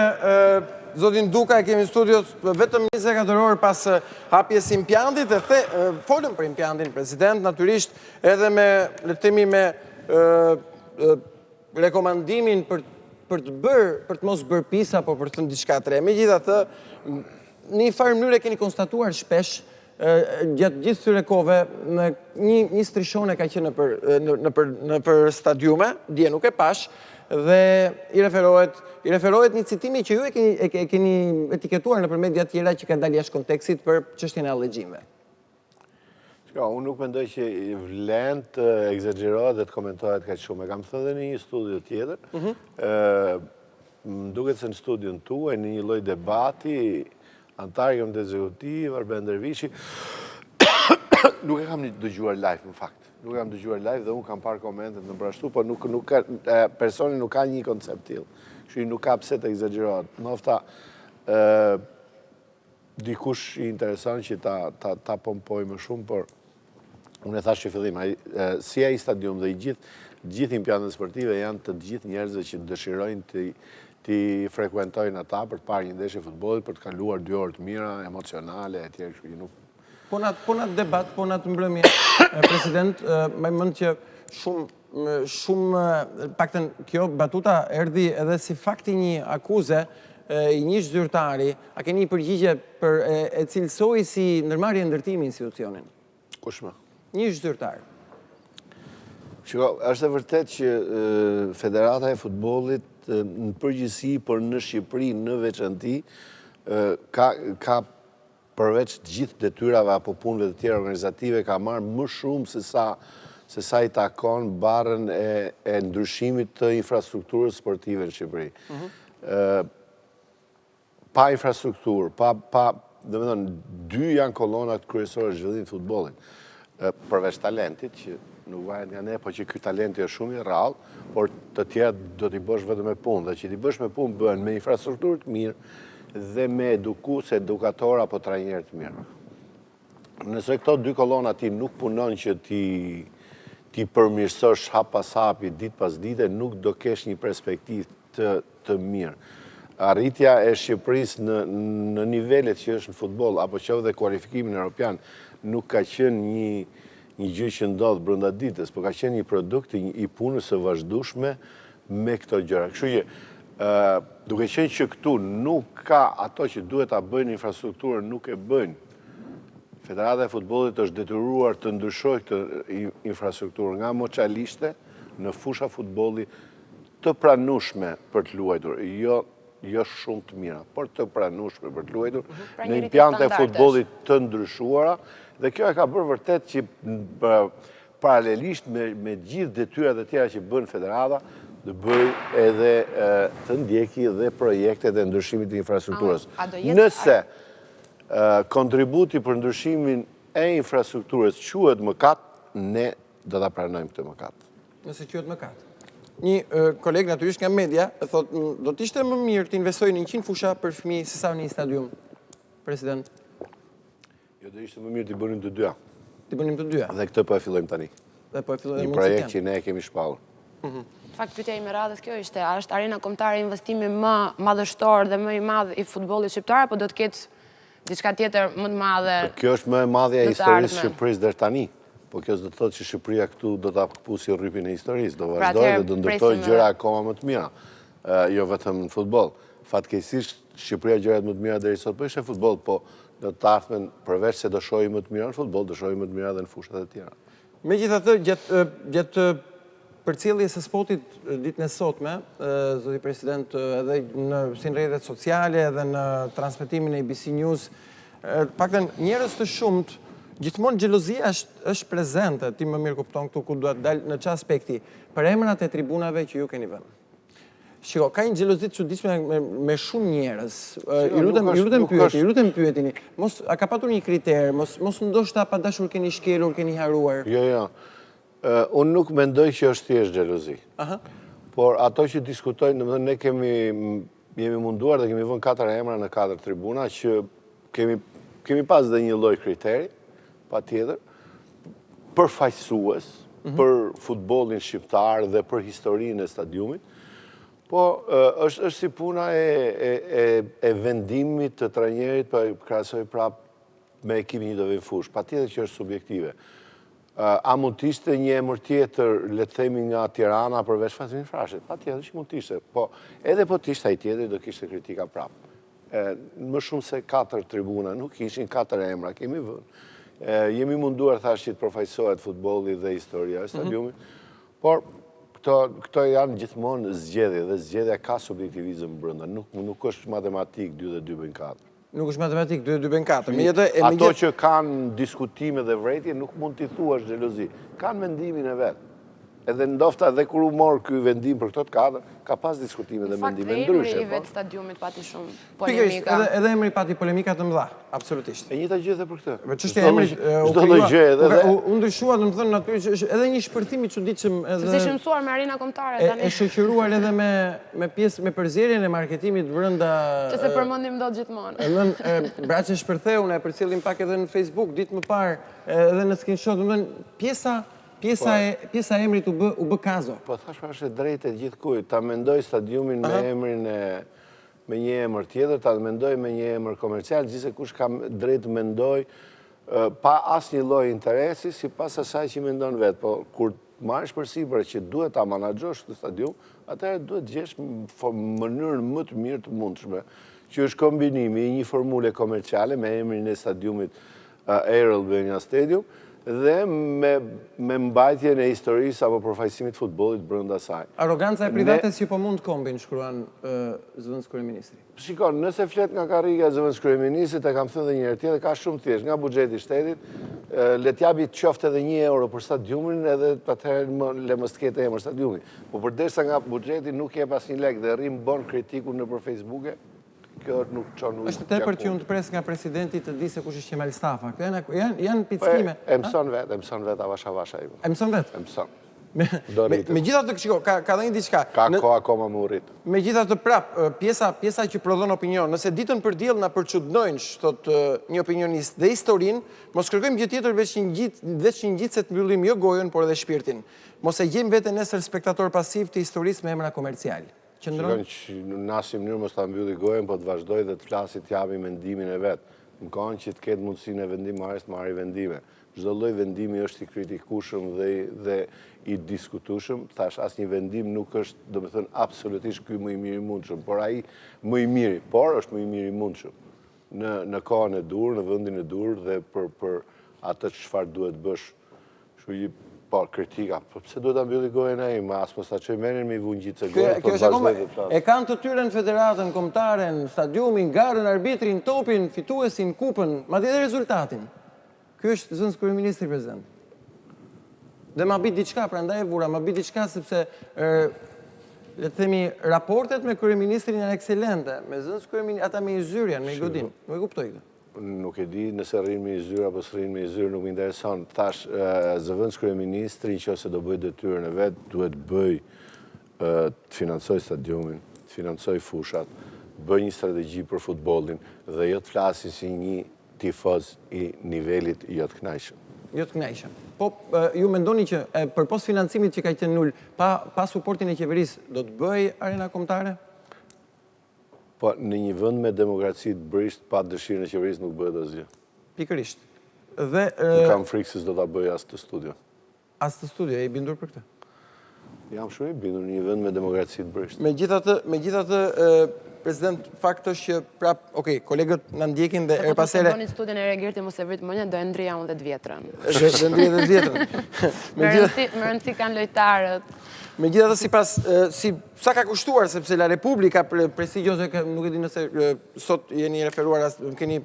zotin Duka, kemi në studio vetëm 24 orë pas hapjes impjantit, dhe folëm për impjantin president, naturisht edhe me, le të themi, me rekomandimin për të mos bërë pisa, apo për të në diçka të re. Megjithatë, në një farë mënyrë e keni konstatuar shpesh, gjatë gjithë këtyre kohëve, një strishone ka qenë në për stadiume, dje nuk e pash, dhe i referohet një citimi që ju e keni etiketuar në për media tjera që ka dalë jashtë kontekstit për çështjen e allëgjimeve. Unë nuk mendoj që vlen të egzagerohet dhe të komentohet kaq shumë. E kam thënë edhe në një studio tjetër. Më duket se në studion tuaj, në një lloj debati, antari i Komitet Ekzekutiv, Arben Dervishi, nuk e kam dëgjuar live, në fakt. Nuk kam dëgjuar live dhe unë kam parë komentet në brashtu, por personi nuk ka një koncept tillë. Kështu nuk ka pse të egzagerohet. Nofta dikush i intereson që ta pompoj më shumë, por unë e thash që fillim, si ai stadium dhe i gjithë impjantët sportive janë të gjithë njerëzve që dëshirojnë të frekuentojnë ata për të parë një ndeshje futbollit, për të kaluar 2 orë të mira, emocionale etj. Po në debat, po në të mbrëmje, President, më mend që shumë, paktën kjo batuta erdhi edhe si fakti një akuze i një zyrtari, a keni një përgjigje për e cilësoj si ndërmarrje ndërtimi institucionin? Kush më? Një zyrtar. Shiko, është e vërtet që Federata e Futbollit në përgjithësi, por në Shqipëri në veçanti, ka përveç gjithë detyrave apo punëve të tjera organizative, ka marrë më shumë se sa i takon barrën e ndryshimit të infrastrukturës sportive në Shqipëri. Pa infrastrukturë, dhe me thënë, 2 janë kolonat kryesore zhvillimit të futbollit. përveç talentit, që nuk varet nga ne, po që ky talenti është shumë i rrallë, por të tjerë do t'i bësh vetëm me punë, dhe që t'i bësh me punë bëhen me infrastrukturë të mirë dhe me edukues, edukator apo trajner të mirë. Nëse këto dy kolona ti nuk punon që ti përmirësosh hap pas hapi, dit pas dite, nuk do kesh një perspektivë të mirë. Arritja e Shqipërisë në nivelet që është në futboll, apo që dhe kualifikimin europian, nuk ka qenë një gjë që ndodhë brenda ditës, por ka qenë një produkt i punës së vazhdueshme me këto gjëra. Kështu që duke qenë që këtu nuk ka ato që duhet ta bëjnë infrastrukturën, nuk e bëjnë. Federata e Futbollit është detyruar të ndryshojë këtë infrastrukturë nga moçalishte në fusha futbolli të pranueshme për të luajtur. Jo shumë të mira, por të pranueshme për të luajtur në impjante e futbollit të ndryshuara, dhe kjo e ka bërë vërtet që paralelisht me gjithë detyrat e tjera që bën Federata, të bëj edhe të ndjeki dhe projektet e ndryshimit të infrastrukturës. Nëse kontributi për ndryshimin e infrastrukturës quhet mëkat, ne do ta pranojmë këtë mëkat. Nëse quhet mëkat. Një koleg natyrisht nga media e thot, do t'ishte më mirë të investojnë në 100 fusha për fëmijë se sa në një stadium, president. Jo, do ishte më mirë t'i bënim të dyja. T'i bënim të dyja. Dhe këtë po e fillojmë tani. Një projekt që ne e kemi shpallur. Fakt, pyetja ime radhës kjo ishte, a është arena kombëtare investimi më madhështor dhe më i madh i futbollit shqiptar, apo do të ketë diçka tjetër më të madhe? Kjo është më e madhja e historisë Shqipërisë deri tani. Po kjo do të thotë që Shqipëria këtu do ta pusi rrypin e historisë, do vazhdojë dhe do ndërtojë gjëra akoma më të mira, jo vetëm në futboll. Fatkeqësisht Shqipëria gjërat më të mira deri sot po ishte futboll, po në të ardhmen përveç se do shohim më të mira në futboll, do shohim më të mira edhe në fushat e tjera. Megjithatë, gjatë përcjelljes së spotit ditën e sotme, zoti president, edhe si në rrjetet sociale edhe në transmetimin e ABC News, paktën njerëz të shumt gjithmonë xhelozia është prezente, ti më mirë kupton këtu ku duhet dalë në çfarë aspekti, për emrat e tribunave që ju keni vënë. Shiko, ka një xhelozi të çuditshme me shumë njerëz. Ju lutem pyetini, mos a ka patur një kriter, mos ndoshta pa dashur keni shkelur, keni haruar. Jo. Unë nuk mendoj që është thjesht xhelozi. Por ato që diskutojnë, domethënë ne jemi munduar dhe kemi vënë 4 emra në 4 tribuna që kemi pas dhe një lloj kriteri, patjetër, përfaqësues për futbollin shqiptar dhe për historinë e stadiumit, po është si puna e vendimit të trajnerit, për krahasoj prapë me ekipin që do vijë në fushë, patjetër që është subjektive. A mund të ishte një emër tjetër, le të themi nga Tirana përveç Fatmin Frashit? Patjetër që mund të ishte, po edhe po të ishte ai tjetër do kishte kritika prapë. Më shumë se 4 tribuna, nuk ishin 4 emra, kemi vënë. Jemi munduar thashë që të përfaqësohet futbolli dhe historia e stadiumit, por këto janë gjithmonë zgjedhje dhe zgjedhja ka subjektivizëm brenda, nuk është matematik 2 dhe 2 bëjnë 4. Nuk është matematik 2 dhe 2 bëjnë 4. Ato që kanë diskutime dhe vretje nuk mund t'i thuash xhelozi, kanë mendimin e vet. Edhe ndofta dhe kur u mor ky vendim për këto të 4, ka pas diskutime dhe mendime ndryshe. Emri i vetë stadiumit pati shumë polemika. Edhe emri pati polemika të mëdha, absolutisht. E njëjta gjë edhe për këtë. Çështja e emrit çdo lloj gjë edhe u ndryshua, domethënë natyrisht edhe një shpërthim i çuditshëm edhe. Se ishim mësuar me arena kombëtare tani. E shoqëruar edhe me pjesë me përzierjen e marketimit brenda. Që se përmendim dot gjithmonë. Braçe shpërtheu, ne e përcjellim pak edhe në Facebook ditë më parë, edhe në screenshot, domethënë pjesa e emrit u bë kazo. Po thash është e drejtë e gjithkujt, ta mendoj stadiumin me emrin me një emër tjetër, ta mendoj me një emër komercial, gjithse kush ka drejtë të mendoj pa asnjë lloj interesi sipas asaj që mendon vet, po kur marrësh përsipër që duhet ta menaxhosh këtë stadium, atëherë duhet të gjesh mënyrën më të mirë të mundshme, që është kombinimi i një formule komerciale me emrin e stadiumit Albania Stadium, dhe me mbajtjen e historisë apo përfaqësimit të futbollit brenda saj. Arroganca e privates që po mund të kombin, shkruan zëvendës kryeministri. Shikon, nëse flet nga karriga e zëvendës kryeministrit, e kam thënë edhe një herë tjetër, ka shumë thjesht nga buxheti i shtetit, le t'japi qoftë edhe €1 për stadiumin, edhe atëherë le mos të ketë emër stadiumi. Po përderisa nga buxheti nuk jep asnjë lek dhe rrim bon kritikun nëpër Facebook, kjo nuk çon ujë. Është tepër që unë të pres nga presidenti të di se kush është Qemal Stafa. Janë pickime. E mëson vetë avasha ju. E mëson vetë? E mëson. Megjithatë, shiko, ka dhënë diçka. Ka kohë akoma më rrit. Megjithatë pjesa që prodhon opinion, nëse ditën për diell na përçudnojnë, thot një opinionist, dhe historinë, mos kërkojmë gjë tjetër veç një ngjitse të mbyllim jo gojën, por edhe shpirtin. Mos e gjejmë veten nesër spektator pasiv të historisë me emra komercial. Shikon që në asnjë mënyrë mos ta mbylli gojën, po të vazhdoj dhe të flasi të japi mendimin e vet. Në kohën që të ketë mundësinë e vendimarrjes të marrë vendime. Çdo lloj vendimi është i kritikueshëm dhe i diskutueshëm. Thash, asnjë vendim nuk është, domethënë, absolutisht ky më i miri i mundshëm, por ai më i miri, por është më i miri i mundshëm. Në kohën e dur, në vendin e dur dhe për atë çfarë duhet bësh. Kështu po, kritika, po pse duhet ta mbylli gojën ai, ma as mos ta çoj merren me vungjitse gojën. Kjo është akoma, e kanë të tyren federatën, kombëtaren, stadiumin, garën, arbitrin, topin, fituesin, kupën, madje edhe rezultatin. Ky është zënës kryeministri, prezident. Dhe ma bit diçka, prandaj e vura, ma bit diçka sepse le të themi raportet me kryeministrin janë ekselente, me zënës kryeministrin ata me Izyrjan, me Godin. Nuk e kuptoj këtë. Nuk e di nëse rrinë me Izyr apo s'rrinë me Izyr, nuk më intereson. Thash, zëvendës kryeministri nëse do bëj detyrën e vet, duhet bëj të financoj stadiumin, të financoj fushat, bëj një strategji për futbollin dhe jo të flasin si një tifoz i nivelit jo të kënaqshëm. Jo të kënaqshëm. Po ju mendoni që përpos financimit që ka qenë nul, pa suportin e qeverisë, do të bëj arena kombëtare? Po, në një vend me demokraci të brisht, pa dëshirën e qeverisë nuk bëhet asgjë. Pikërisht. Nuk kam frikë se s'do ta bëj as të studio. As të studio, e i bindur për këtë? Jam shumë i bindur në një vend me demokraci të brisht. Megjithatë, prezident, fakt është që prap, okej, kolegët na ndjekin dhe po pasere. të bëni studion e Gerti mos e vrit mendjen, do e ndrija unë 10 vjetrën. Do ndrija 10 vjetrën. Me rëndësi kanë lojtarët. Megjithatë, sa ka kushtuar, sepse La Repubblika prestigjioze, nuk e di nëse sot jeni referuar, keni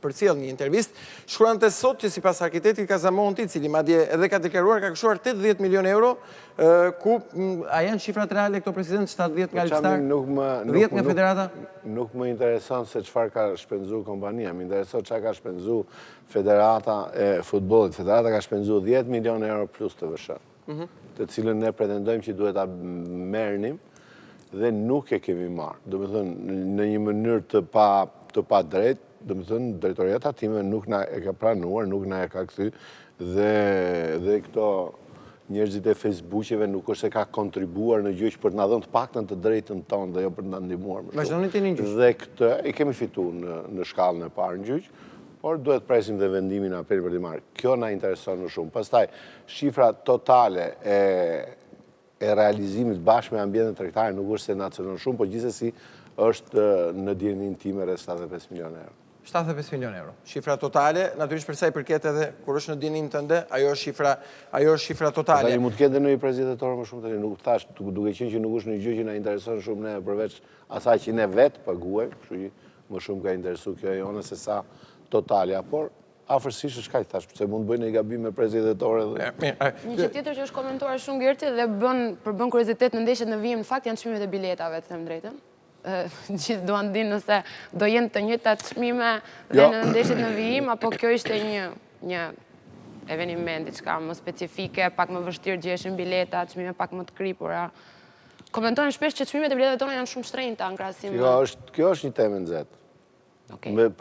përcjell një intervistë, shkruante sot që sipas arkitektit Casamonti, i cili madje edhe ka deklaruar ka kushtuar 80 milion euro, ku a janë shifrat reale këto, president, 70 nga Albania, 10 nga Federata? Nuk më intereson se çfarë ka shpenzuar kompania, më intereson çfarë ka shpenzuar Federata e Futbollit. Federata ka shpenzuar 10 milion euro plus të vëshën, të cilën ne pretendojmë që duhet ta merrnim dhe nuk e kemi marrë. Domethënë në një mënyrë të pa drejtë, domethënë drejtoriata time nuk na e ka pranuar, nuk na e ka kthy dhe këto njerëzit e Facebookeve nuk është se ka kontribuar në gjyq për të na dhënë të paktën të drejtën tonë dhe jo për të na ndihmuar më shumë. Vazhdoni të jeni në gjyq. Dhe këtë e kemi fituar në shkallën e parë në gjyq, por duhet presim dhe vendimin e apelit për të marrë. Kjo na intereson më shumë. Pastaj shifra totale e realizimit bashkë me ambientin tregtar nuk është se na cënon shumë, por gjithsesi është në dijenin time rreth 75 milionë euro. 75 milion euro. Shifra totale, natyrisht për sa i përket edhe kur është në dinin tënde, ajo është shifra totale. Tani mund të ketë ndonjë prezantator më shumë tani, nuk thash, duke qenë që nuk është një gjë që na intereson shumë ne përveç asaj që ne vetë paguajmë, kështu që më shumë ka interesuar kjo jone se sa totalja, por afërsisht është kaq thash, pse mund të bëjnë një gabim me prezantatorë dhe një gjë tjetër që është komentuar shumë Gerti dhe bën kuriozitet në ndeshjet në vijim, në fakt janë çmimet e biletave, të them drejtën. Gjithë duan dinë nëse do jenë të njëjtat çmime dhe në ndeshjet në vijim, apo kjo ishte një eveniment, diçka më specifike, pak më vështirë gjeshin bileta, çmime pak më të kripura. Komentojnë shpesh që çmimet e biletave tona janë shumë shtrenjta në krahasim. Kjo është një temë nxehtë.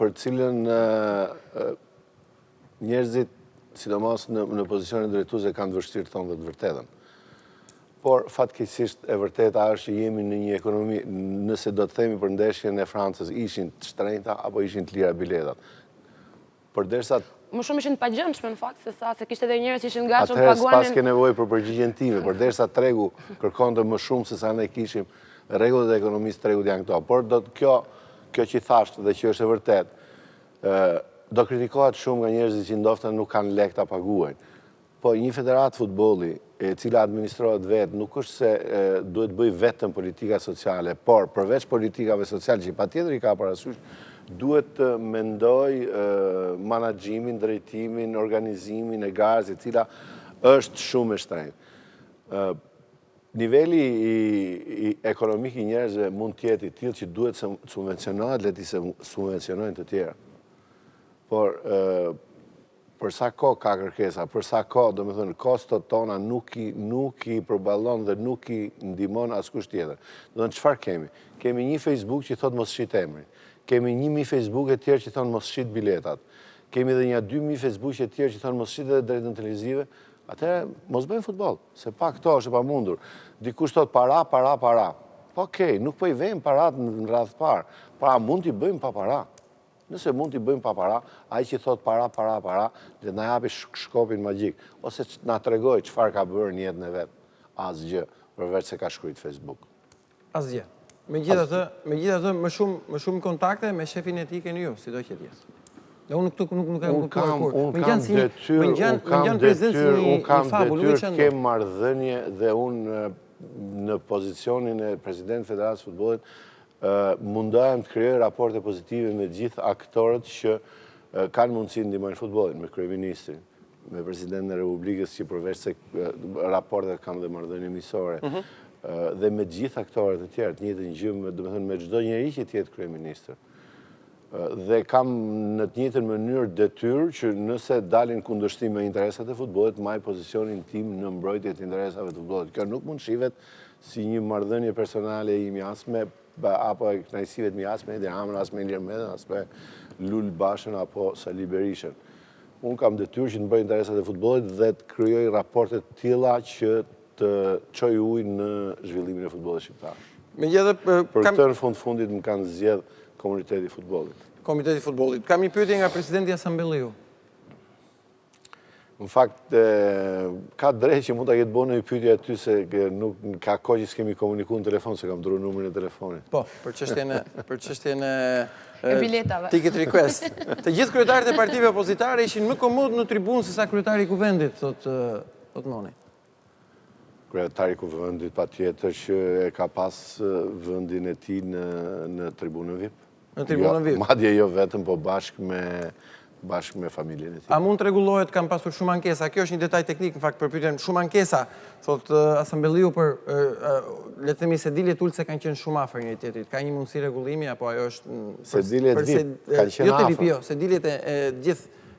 Për cilën njerëzit, sidomos në pozicionin drejtuese, kanë të vështirë të thonë dhe të vërtetën. Por fatkeqësisht e vërteta është që jemi në një ekonomi, nëse do të themi për ndeshjen e Francës, ishin të shtrenjta apo ishin të lira biletat. Përderisa më shumë ishin të pagjendshme në fakt se kishte edhe njerëz që ishin gatshëm paguanin. Atëherë s'paske nevojë për përgjigjen time, përderisa tregu kërkonte më shumë se sa ne kishim, rregullat e ekonomisë tregut janë këto. Por kjo që thash dhe që është e vërtetë, do kritikohet shumë nga njerëzit që ndoshta nuk kanë lek ta paguajnë. Po një federatë futbolli e cila administrohet vetë, nuk është se duhet bëj vetëm politika sociale, por përveç politikave sociale që patjetër i ka parasysh, duhet të mendoj menaxhimin, drejtimin, organizimin e garës, e cila është shumë e shtrenjtë. niveli ekonomik i njerëzve mund tjetë i tillë që duhet subvencionohet, le t'i subvencionojnë të tjera. Por për sa kohë ka kërkesa, për sa kohë, do me thënë, kostot tona nuk i përballon dhe nuk i ndihmon askush tjetër. Do të thënë, çfarë kemi? Kemi një Facebook që thotë mos shit emrin. Kemi 1000 Facebook e tjerë që thonë mos shit biletat. Kemi edhe një 2000 Facebook e tjerë që thonë mos shit edhe drejtën televizive. Atëherë mos bëjmë futboll, se pa këto është e pamundur. Dikush thotë para. Okej, nuk po i vejmë parat në radhë parë. Para mund t'i bëjmë pa para. Nëse mund t'i bëjmë pa para, ai që thot para, dhe na japi shkopin magjik, ose na tregoj çfarë ka bërë në jetën e vet. Asgjë, përveç se ka shkruajtur Facebook. Asgjë. Megjithatë, më shumë kontakte me shefin e tij keni ju, sido që të jetë. Dhe unë këtu nuk e kuptoj kur. Më ngjan prezencë unë kam detyrë të kem marrëdhënie dhe unë në pozicionin e Presidentit Federatës Futbollit mundohem të krijoj raporte pozitive me gjithë aktorët që kanë mundësi të ndihmojnë futbollin, me kryeministrin, me Presidentin e Republikës që përveç se raportet kam dhe marrëdhënie miqësore, dhe me gjithë aktorët e tjerë, të njëjtën gjë, domethënë me çdo njeri që të jetë kryeministër. Dhe kam në të njëjtën mënyrë detyrë që nëse dalin kundërshtim me interesat e futbollit, maj pozicionin tim në mbrojtje të interesave të futbollit. Kjo nuk mund shihet si një marrëdhënie personale e imjasme apo e kënaqësive të mjasme me Edi Ramën, as me Ilir Medën, as me Lul Bashën apo Sali Berishën. Unë kam detyrë që të mbroj interesat e futbollit dhe të krijoj raporte të tilla që të çojë ujë në zhvillimin e futbollit shqiptar. Për këtë në fundit më kanë zgjedh Komiteti i Futbollit. Komiteti i Futbollit. Kam një pyetje nga Presidenti i Asambelliu. Në fakt, ka drejt që mund të ketë bënë një pyetje aty se nuk ka kohë që s'kemi komunikuar në telefon, se kam dhënë numrin e telefonit. Po, për çështjen e biletave. Ticket request. Të gjithë kryetarët e partive opozitare ishin më komod në tribunë se sa kryetari i kuvendit, thot Moni. Kryetari i kuvendit patjetër që e ka pas vendin e tij në tribunën VIP. Në tribunën VIP. Madje jo vetëm, po bashkë me familjen e tij. A mund të rregullohet, kam pasur shumë ankesa, kjo është një detaj teknik, në fakt, për pyetjen shumë ankesa, thot Asambelliu për, le të themi, sediljet ulse kanë qenë shumë afër njëri tjetrit. Ka një mundësi rregullimi apo ajo është sediljet VIP kanë qenë afër? Jo, sediljet e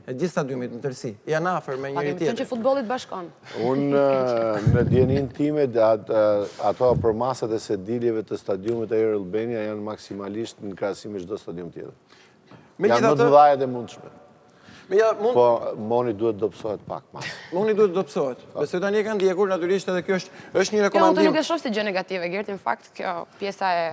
gjithë stadiumit në tërësi, janë afër me njëri tjetrin. Thënë që futbollit bashkon. Unë në djenin time, ato përmasat e sediljeve të stadiumit e Albania janë maksimalisht në krahasim me çdo stadium tjetër. Janë më të mëdha dhe mundshme. Po Moni duhet dobësohet pak mas. Moni duhet dobësohet. Besoj tani e kanë ndjekur natyrisht edhe kjo është një Kjo rekomandim. nuk e shoh si gjë negative, Gert, në fakt kjo pjesa e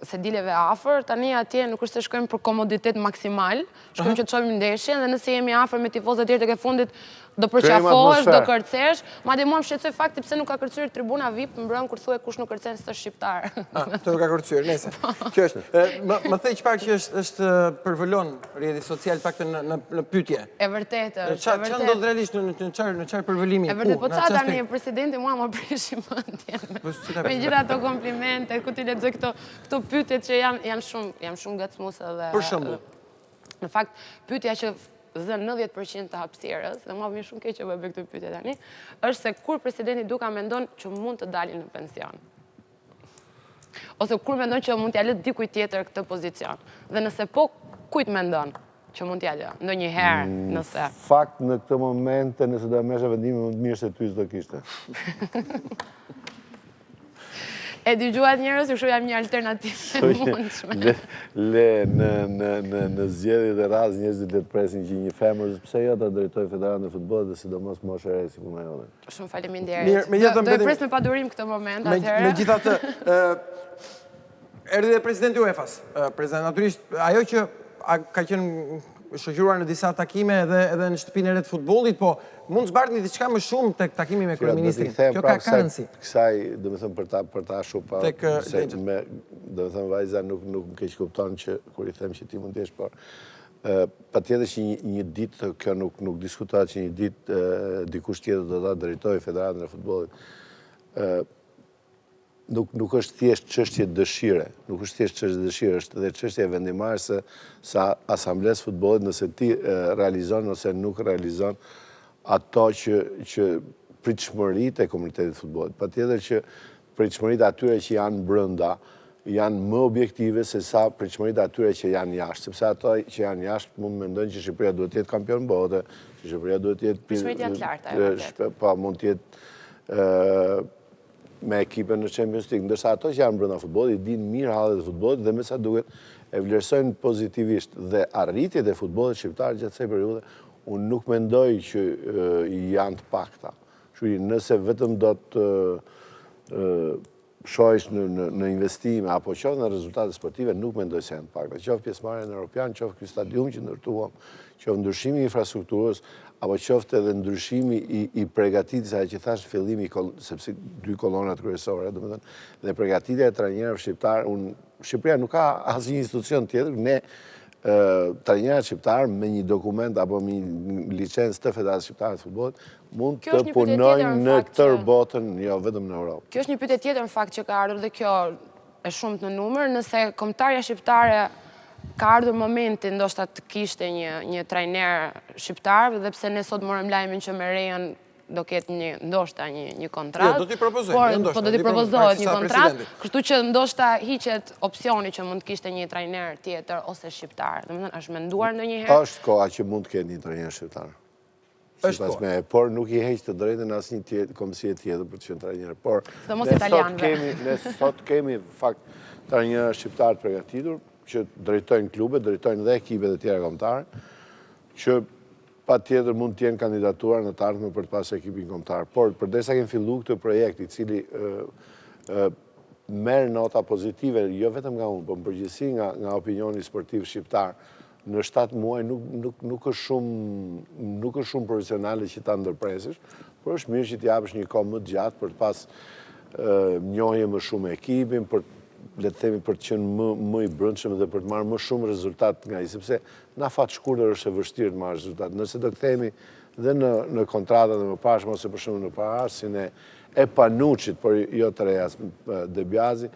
sediljeve afër, tani atje nuk është se shkojmë për komoditet maksimal, shkojmë që të shohim ndeshjen dhe nëse jemi afër me tifozët tjerë tek e fundit do përqafohesh, do kërcesh, madje mua më shqetësoi fakti pse nuk ka kërcyer tribuna VIP mbrëm kur thuhet kush nuk kërcen s'është shqiptar. Të nuk ka kërcyer, nëse. Kjo është. Më thej çfarë që është përvolon rrjeti social pak në pyetje. E vërtetë. Çfarë ndodh realisht në çfarë përvolimi? E vërtetë, po çfarë tani Presidenti mua më prishi mendjen. Me gjithë ato komplimente, ku ti lexoj këto pyetje që janë shumë ngacmuese dhe Për shembull. Në fakt, pyetja që zën 90% të hapësirës, dhe mua vjen shumë keq që bëj këtë pyetje tani, është se kur Presidenti Duka mendon që mund të dalin në pension. Ose kur mendon që mund t'ja lë dikujt tjetër këtë pozicion. Dhe nëse po, kujt mendon që mund t'ja lë? Ndonjëherë, nëse. Fakt në këtë momente, nëse do të merresha vendime më të mirë se ty s'do kishte. E dëgjuat njerëz, kështu jam një alternativë e mundshme. Le në zgjedhjet e radhës njerëzit le të presin që një femër pse jo ta drejtoj Federatën e Futbollit dhe sidomos moshë e re si puna jote. Shumë faleminderit. Do e pres me padurim këtë moment atëherë. Megjithatë, erdhi dhe Presidenti UEFA-s. Natyrisht, ajo që ka qenë shoqëruar në disa takime edhe në shtëpinë e re të futbollit, po mund zbardhni diçka më shumë tek takimi me kryeministrin. Kjo ka rëndësi. Kësaj, domethënë për ta shupar, domethënë vajza nuk më keq kupton që kur i them që ti mund të jesh, por patjetër që një ditë kjo nuk diskutohet që një ditë dikush tjetër do ta drejtojë Federatën e Futbollit. Nuk është thjesht çështje dëshire, është edhe çështje vendimarrëse sa Asamblesë Futbollit nëse ti realizon ose nuk realizon ato që pritshmëritë e komunitetit futbollit. Patjetër që pritshmëritë atyre që janë brenda janë më objektive se sa pritshmëritë atyre që janë jashtë, sepse ato që janë jashtë mund mendojnë që Shqipëria duhet të jetë kampion bote, që Shqipëria duhet të jetë pritshmëritë janë të larta. Po mund të jetë me ekipe në Champions League, ndërsa ato që janë brenda futbollit dinë mirë hallet e futbollit dhe me sa duket e vlerësojnë pozitivisht dhe arritjet e futbollit shqiptar gjatë kësaj periudhe, unë nuk mendoj që janë të pakta. Kështu që nëse vetëm do të shohësh në investime apo qoftë në rezultate sportive, nuk mendoj se janë të pakta. Qoftë pjesëmarrjen europian, qoftë ky stadium që ndërtuam, qoftë ndryshimi i infrastrukturës, apo qoftë edhe ndryshimi i përgatitjes, ajo që thash në fillim, sepse dy kolonat kryesore, domethënë, dhe përgatitja e trajnerëve shqiptar, Shqipëria nuk ka asnjë institucion tjetër, ne trajnerët shqiptar me një dokument apo me një licencë të Federatës Shqiptare të Futbollit mund të punojnë në tërë botën, jo vetëm në Europë. Kjo është një pyetje tjetër në fakt që ka ardhur dhe kjo e shumt në numër, nëse kombëtarja shqiptare ka ardhur momenti ndoshta të kishte një trajner shqiptar, dhe pse ne sot morëm lajmin që me Rejon do ketë ndoshta një kontratë. Jo, do t'i propozojnë, po do t'i propozohet një kontratë, kështu që ndoshta hiqet opsioni që mund të kishte një trajner tjetër ose shqiptar. Domethënë, është menduar ndonjëherë? Është koha që mund të ketë një trajner shqiptar. Por nuk i heq të drejtën asnjë komisie tjetër për të qenë trajner. Por ne sot kemi fakt trajnerë shqiptar të përgatitur që drejtojnë klube, drejtojnë dhe ekipet e tjera kombëtare, që patjetër mund të jenë kandidatuar në të ardhmen për të pasur ekipin kombëtar. Por përderisa kemi filluar këtë projekt i cili merr nota pozitive jo vetëm nga unë, por në përgjithësi nga opinioni sportiv shqiptar, në 7 muaj nuk është shumë profesionale që ta ndërpresësh, por është mirë që t'i japësh një kohë më të gjatë për të pas njohje më shumë ekipin, le të themi për të qenë më i brendshëm dhe për të marrë më shumë rezultat nga ai, sepse në afat shkurtër është e vështirë të marrë rezultat. Nëse do të kthehemi dhe në kontratat e mëparshme ose për shembull në paraardhsin e Panuçit, por jo të rejas Debjazi,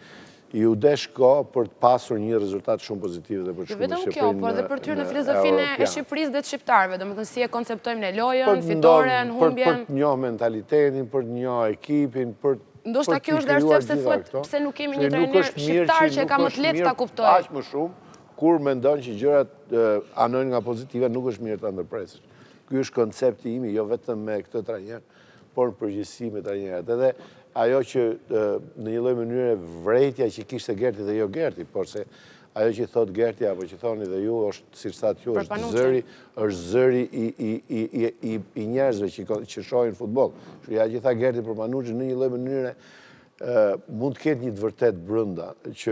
ju desh kohë për të pasur një rezultat shumë pozitiv dhe për të shkuar në Shqipëri. Vetëm kjo, por dhe për të hyrë në filozofinë e Shqipërisë dhe të shqiptarëve, domethënë si e konceptojmë ne lojën, fitoren, humbjen. Për të njohur mentalitetin, për të njohur ekipin, për ndoshta kjo është arsye pse thuhet pse nuk kemi një trajner shqiptar që ka më të lehtë ta kuptojë. Aq më shumë kur mendon që gjërat anojnë nga pozitive, nuk është mirë ta ndërpresësh. Ky është koncepti im, jo vetëm me këtë trajner, por në përgjithësi me trajnerët. Edhe ajo që në një lloj mënyre vërejtja që kishte Gerti dhe jo Gerti, por se ajo që thot Gerti apo që thoni dhe ju është siç thatë ju është zëri i njerëzve që shohin futboll. Kështu ja që tha Gerti për Panuçin në një lloj mënyre mund të ketë një të vërtet brenda që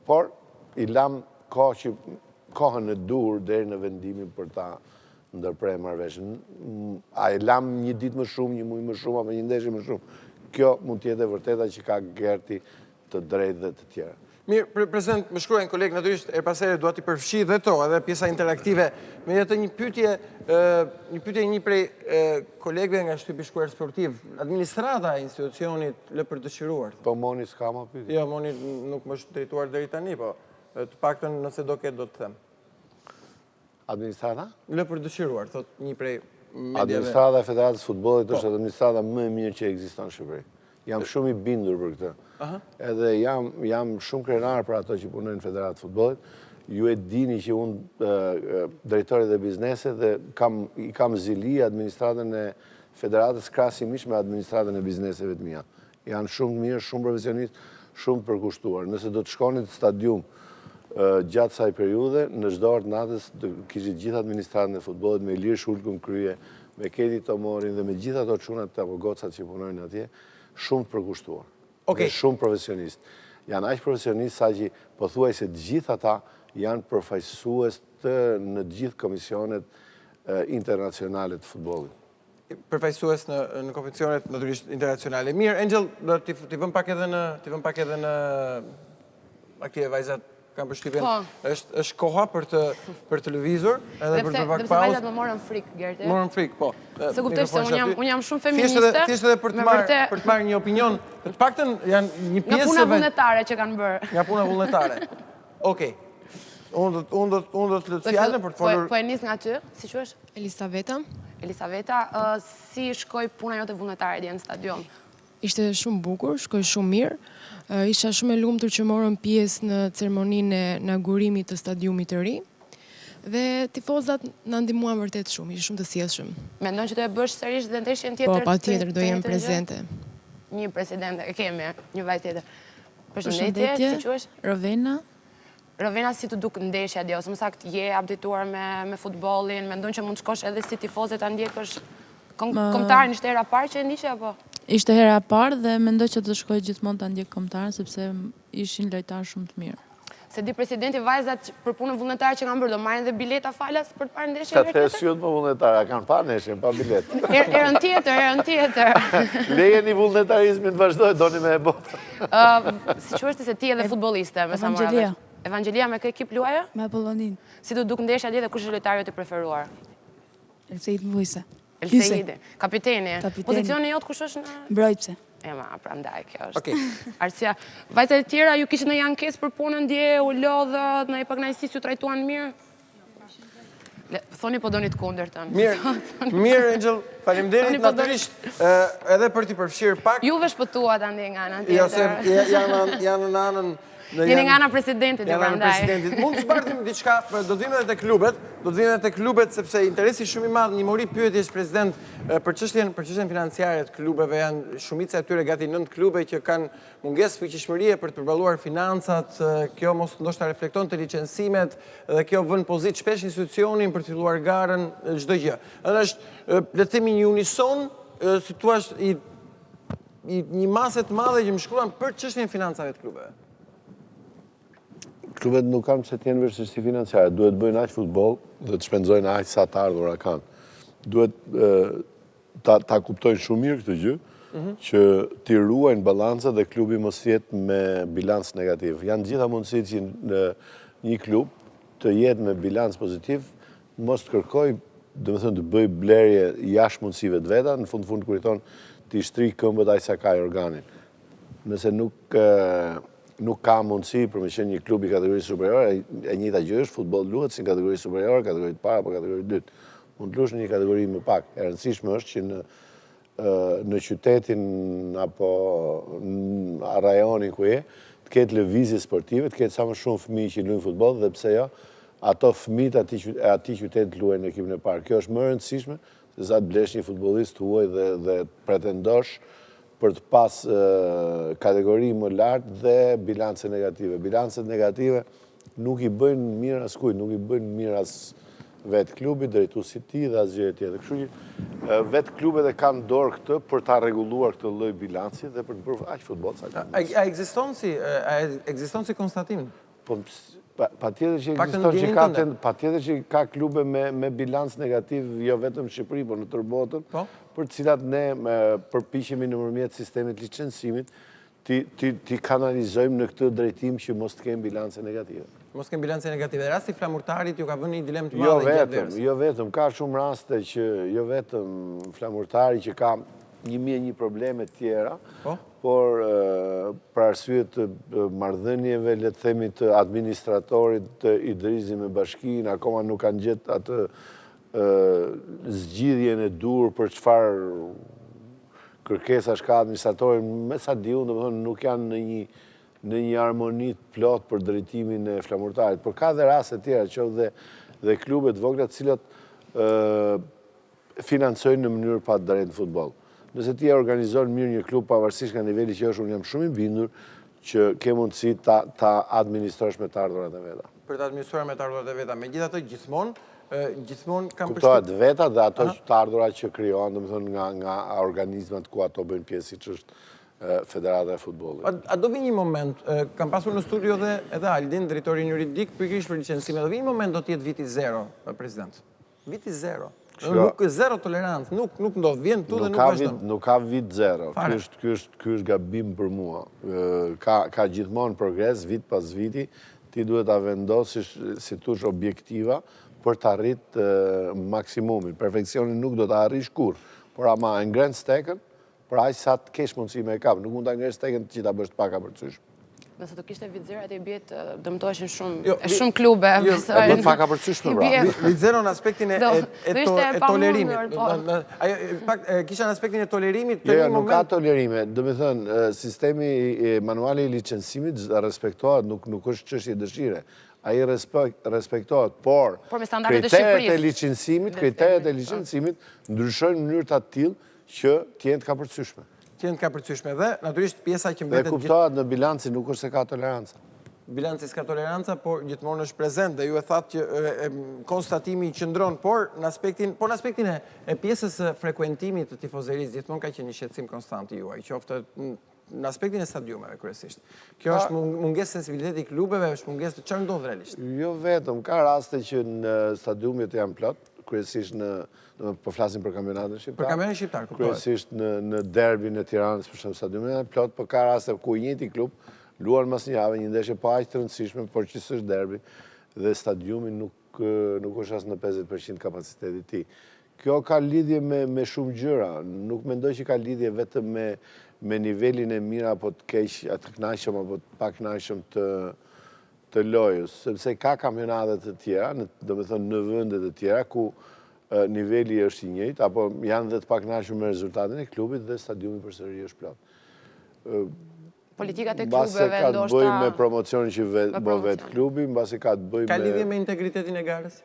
por i lam kohën e dur deri në vendimin për ta ndërprerë marrëveshjen. A e lam një ditë më shumë, një muaj më shumë apo një ndeshje më shumë? Kjo mund të jetë e vërteta që ka Gerti të drejtë dhe të tjera. Mirë, President, më shkruajnë kolegë, natyrisht e pasere duhet i përfshi dhe to, edhe pjesa interaktive. Me jetë një pyetje një prej kolegëve nga shtypi shkuar sportiv, administrata e institucionit lë për dëshiruar. Po Moni s'ka më pyetje. Jo, Moni nuk më është drejtuar deri tani, po të paktën nëse do ketë do të them. Administrata? Lë për dëshiruar, thot një prej medjave. Administrata e Federatës Futbollit është administrata më e mirë që ekziston në Shqipëri. Jam shumë i bindur për këtë. Edhe jam shumë krenar për ato që punojnë në Federatë Futbollit. Ju e dini që unë drejtori dhe biznese dhe i kam zili administratën e Federatës krahasimisht me administratën e bizneseve të mia. Janë shumë mirë, shumë profesionistë, shumë të përkushtuar. Nëse do të shkonit në stadium gjatë saj periudhe, në çdo orë të natës kishit gjithë administratën e futbollit me Ilir Shulkun krye, me Keti Tomorin dhe me gjithë ato çunat apo gocat që punojnë atje, shumë të përkushtuar. Dhe shumë profesionistë. Janë aq profesionistë sa që pothuajse të gjithë ata janë përfaqësues në të gjithë komisionet internacionale të futbollit. Përfaqësues në komisionet natyrisht internacionale. Mirë, Einxhel, do t'i vëm pak edhe në aktive vajzat kam përshtypjen. Është koha për të lëvizur edhe për të pak pauzë. Dhe vajzat më morën frikë, Gert. Morën frikë, po. Se kuptoj se unë jam shumë feministe. Thjesht edhe për të marrë një opinion, të paktën janë një pjesë nga puna vullnetare që kanë bërë. Nga puna vullnetare. Okej. Unë do të lëtë fjallën për të folur... Po e nis nga ty, si quhesh? Elisaveta. Elisaveta, si shkoi puna jote vullnetare dje në stadion? Ishte shumë bukur, shkoj shumë mirë. Isha shumë e lumtur që morëm pjesë në ceremoninë e inaugurimit të stadiumit të ri. Dhe tifozat na ndihmuan vërtet shumë, ishte shumë të sjellshëm. Mendon që do e bësh sërish dhe ndeshjen tjetër? Po, patjetër do jem prezente. Një presidente, e kemi, një vajzë tjetër. Përshëndetje, si quhesh? Rovena. Rovena, si të duk ndeshja dje, ose më saktë je updateuar me futbollin, mendon që mund të shkosh edhe si tifoze ta ndjekësh kombëtarin, ishte hera parë që e ndiqe apo? Ishte hera parë dhe mendoj që do shkoj gjithmonë ta ndjek kombëtarin sepse ishin lojtarë shumë të mirë. Se di presidenti vajzat për punën vullnetare që kanë bërë, do marrin dhe bileta falas për të parë ndeshjen herë tjetër? 7 më vullnetare, kanë parë ndeshjen pa biletë. Herën tjetër. Lejeni vullnetarizmin vazhdoj, doni me e botë. Si quhesh ti se ti edhe futbolliste, me sa mora Evangelia. Evangelia, me kë ekip luaje? Me Apollonin. Si të duk ndeshja dje dhe kush është lojtari jot i preferuar? Elseid Mvujse. Elseidi, kapiteni. Kapiteni. Pozicioni jot kush është në Mbrojtëse. Ema, prandaj kjo është. Okej. Arsyeja, vajzat e tjera ju kishin ndonjë ankesë për punën dje, u lodhët, ndonjë pakënaqësi ju trajtuan mirë? Thoni po doni të kundërtën. Mirë, Einxhel, faleminderit natyrisht edhe për t'i përfshirë pak. Juve shpëtuat ande nga anën Jo, se tjetër. janë në anën... Jeni nga ana presidentit, prandaj. Mund të zbartim diçka, do të vim edhe te klubet, sepse interesi shumë i madh, një mori pyetjes president për çështjen financiare të klubeve, janë shumica e tyre gati 9 klube që kanë mungesë fuqishmërie për të përballuar financat, kjo mos ndoshta reflekton të licencimet dhe kjo vën pozitë shpesh institucionin për të filluar garën çdo gjë. Është le të themi një unison, si thua, i një mase të madhe që më shkruan për çështjen e financave të klubeve. Klubet nuk kanë se t'jenë vështirësi financiare, duhet bëjnë aq futboll dhe të shpenzojnë aq sa të ardhura kanë. Duhet ta kuptojnë shumë mirë këtë gjë, që t'i ruajnë balancat dhe klubi mos jetë me bilanc negativ. Janë gjitha mundësitë që në një klub të jetë me bilanc pozitiv, mos të kërkoj, domethënë të bëj blerje jashtë mundësive të veta, në fund kur i thonë t'i shtri këmbët aq sa ka organin. Nëse nuk ka mundësi për me qenë një klub i kategorisë superiore, e njëjta gjë është, futboll luhet si kategori superiore, kategori të parë apo kategori të dytë. Mund të luash në një kategori më pak. E rëndësishme është që në qytetin apo në rajonin ku je, të ketë lëvizje sportive, të ketë sa më shumë fëmijë që luajnë futboll dhe pse jo, ato fëmijët e atij qyteti luajnë në ekipin e parë. Kjo është më e rëndësishme se sa të blesh një futbollist huaj dhe pretendosh për të pas kategori më lartë dhe bilance negative. Bilancet negative nuk i bëjnë mirë as kujt, nuk i bëjnë mirë as vetë klubit, drejtuesit ti dhe asgjë tjetër. Kështu që vetë klubet e kanë dorë këtë për ta rregulluar këtë lloj bilanci dhe për të bërë aq futboll sa kanë. A ekziston si konstatim? Po patjetër që ka klube me bilanc negativ jo vetëm në Shqipëri, por në tërë botën, për të cilat ne përpiqemi nëpërmjet sistemit licencimit ti kanalizojmë në këtë drejtim që mos të kemë bilance negative. Mos kemë bilance negative. Rasti flamurtarit ju ka vënë një dilemë të madhe. Jo vetëm, ka shumë raste që jo vetëm flamurtari që ka 1001 probleme tjera, por për arsye të marrëdhënieve, le të themi të administratorit i drizim me bashkinë, akoma nuk kanë gjetë atë zgjidhjen e dur për çfarë kërkesash ka administratori, me sa di unë, domethënë nuk janë në një harmoni të plot për drejtimin e flamurtarit. Por ka dhe raste tjera, që dhe klubet vogla të cilat financojnë në mënyrë pa drejtë në futboll. Nëse ti e organizon mirë një klub pavarësisht nga niveli që është, unë jam shumë i bindur që ke mundësi ta administrosh me të ardhurat e veta. Për të administruar me të ardhurat e veta, megjithatë gjithmonë kam përshtypjen. Kuptohet veta dhe ato të ardhurat që krijohen, domethënë nga organizmat ku ato bëjnë pjesë, siç është Federata e Futbollit. A do vi një moment, kam pasur në studio edhe Aldin, drejtori juridik, pikërisht për licencimin, do vi një moment do të jetë viti 0, president. Viti 0. Nuk zero tolerancë, nuk ndodh, vjen tu dhe nuk vazhdon. Nuk ka vit 0, ky është gabim për mua. Ka gjithmonë progres, vit pas viti, ti duhet ta vendosish si tush objektiva për të arrit maksimumin. Perfeksionin nuk do të arrish kurrë, por ama e ngren stekën, për aq sa të kesh mundësi me kap. Nuk mund ta ngresh stekën që ta bësh të paka përcysh. Nëse të kishte Vit-0, atë i bie të dëmtoheshin shumë klube. Bën faka përcyshme pra. Vit-0 në aspektin e tolerimit. Kisha në aspektin e tolerimit të një moment... Nuk ka tolerime. Do me thënë, sistemi manuali i licencimit respektohet, nuk është çështje dëshire. Ai respektohet, por kriteret e licencimit ndryshojnë në mënyrë të tillë që të jenë të kapërcyeshme. Dhe, natyrisht, pjesa që mbetet... Dhe kuptohet në bilanci, nuk është se ka toleranca. Bilanci s'ka toleranca, por gjithmonë është prezent, dhe ju e thatë që konstatimi i qëndron, por në aspektin e pjesës frekuentimit të tifozerisë, gjithmonë ka qenë një shqetësim konstant i juaj, qoftë në aspektin e stadiumeve, kryesisht. Kjo është mungesë sensibiliteti i klubeve, është mungesë të çfarë ndodh realisht. Jo vetëm, ka raste që në stadiumet janë plot, kryesisht po flasim për kampionatin shqiptar. Për kampionatin shqiptar, kuptohet. Kryesisht në derbin e Tiranës, për shembull, stadiumi janë plot, por ka raste ku i njëjti klub luan mas një javë një ndeshje po aq të rëndësishme, por që s'është derbi dhe stadiumi nuk është as në 50% kapaciteti i tij. Kjo ka lidhje me shumë gjëra, nuk mendoj që ka lidhje vetëm me nivelin e mirë apo të keq, të kënaqshëm apo të pakënaqshëm të lojës, sepse ka kampionate të tjera, domethënë në vende të tjera ku niveli është i njëjtë, apo janë dhe të pakënaqshëm me rezultatin e klubit dhe stadiumi përsëri është plot. Politikat e klubeve ndoshta... Mbase ka të bëjë me promocionin që vetë klubi, mbase ka të bëjë me... Ka lidhje me integritetin e garës?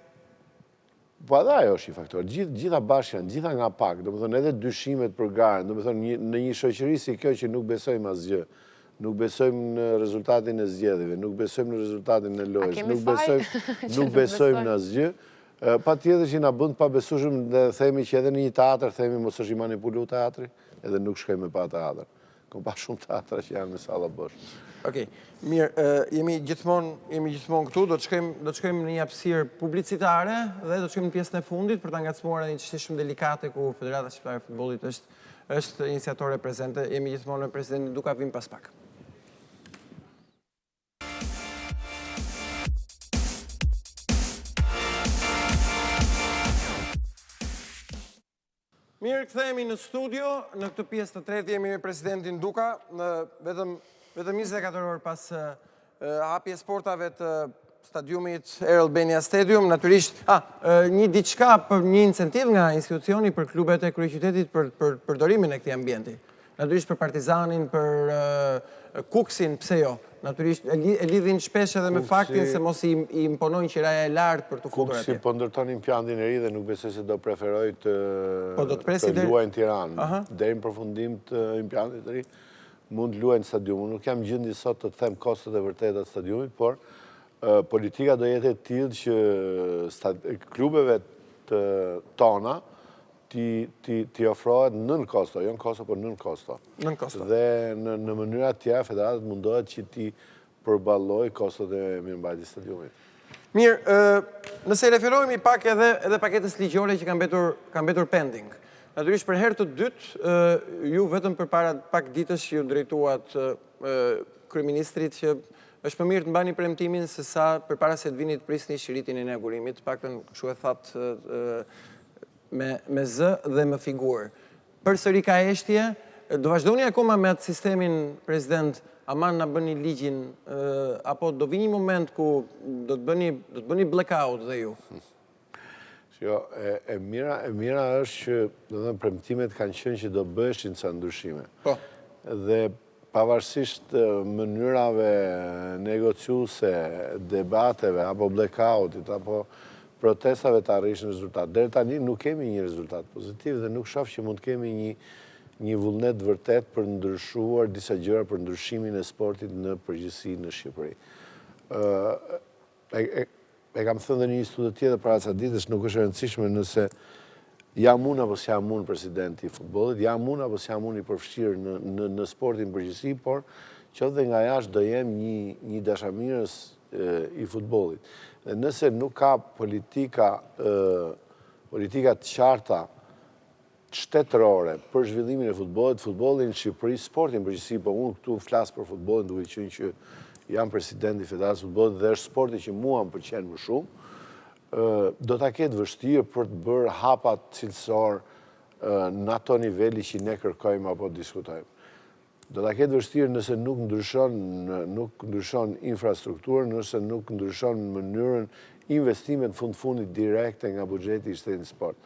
Po edhe ajo është një faktor. Gjitha bashkë janë, gjitha nga pak. Do më thonë edhe dyshimet për garën, do më thonë në një shoqëri si kjo që nuk besojmë asgjë, nuk besojmë në rezultatin e zgjedhjeve, nuk besojmë në rezultatin e lojës, nuk besojmë në asgjë, pa tjetër që na bën pa besueshëm dhe themi që edhe në një teatr themi mos është i manipulu teatri, edhe nuk shkojmë pa teatr. Kom pa shumë teatra që janë në salla bosh. Okej, mirë, jemi gjithmonë këtu, do të shkojmë në një hapësirë publicitare dhe do të shkojmë në pjesën e fundit për ta ngacmuar një çështje shumë delikate ku Federata Shqiptare e Futbollit është iniciatore prezente. Jemi gjithmonë me Presidentin Duka, vim pas pak. Mirë, kthehemi në studio, në këtë pjesë të tretë jemi me Presidentin Duka, vetëm 24 orë pas hapjes portave të stadiumit Albania Stadium, natyrisht, një diçka për një incentiv nga institucioni për klubet e kryeqytetit për përdorimin e këtij ambienti. Natyrisht për Partizanin, për Kuksin, pse jo? Natyrisht e lidhin shpesh edhe me faktin se mos i imponojnë qiraja e lartë për të futur atje. Kuksi po ndërton impjantin e ri dhe nuk besoj se do preferoj të luajnë në Tiranë. Deri në përfundim të impjantit të ri mund të luajnë në stadium. Nuk jam gjendje sot të them kostot e vërteta të stadiumit, por politika do jetë e tillë që klubeve të tona ti ofrohet nën kosto, jo në kosto, por nën kosto. Nën kosto. Dhe në mënyra tjera, federatët mundohet që ti përballoj kostot e mirëmbajtjes stadiumit. Mirë, nëse referohemi pak edhe paketës ligjore që ka mbetur pending. Natyrisht për herë të dytë, ju vetëm përpara pak ditësh ju drejtuat kryeministrit që është më mirë të mbani premtimin se sa përpara se të vini të prisni shiritin e inaugurimit, paktën kështu e thatë me zë dhe me figurë. Përsëri ka eshtje, do vazhdoni akoma me atë sistemin, President, aman na bëni ligjin, apo do vi një moment ku do të bëni blackout dhe ju? Jo, e mira është që premtimet kanë qenë që do bëheshin ca ndryshime. Po. Dhe pavarësisht mënyrave negociuese, debateve, apo blackoutit, apo protestave të arrishin rezultat. Deri tani nuk kemi një rezultat pozitiv dhe nuk shoh që mund të kemi një vullnet vërtet për ndryshuar disa gjëra për ndryshimin e sportit në përgjithësi në Shqipëri. E kam thënë dhe një studi tjetër para ca ditësh, nuk është e rëndësishme nëse jam unë apo s'jam unë presidenti i futbollit, jam unë apo s'jam unë i përfshirë në sportin përgjithësi, por qoftë dhe nga jashtë do jem një dashamirës i futbollit. Dhe nëse nuk ka politika të qarta shtetërore për zhvillimin e futbollit, futbollin në Shqipëri, sportin përgjithësi, po unë këtu flas për futbollin duke qenë që jam presidenti i Federatës Futbollit dhe është sporti që mua më pëlqen më shumë, do ta ketë vështirë për të bërë hapat cilësor në ato niveli që ne kërkojmë apo diskutojmë. do ta ketë vështirë nëse nuk ndryshon infrastrukturën, nëse nuk ndryshon mënyrën investimet fundit direkte nga buxheti i shtetit sport.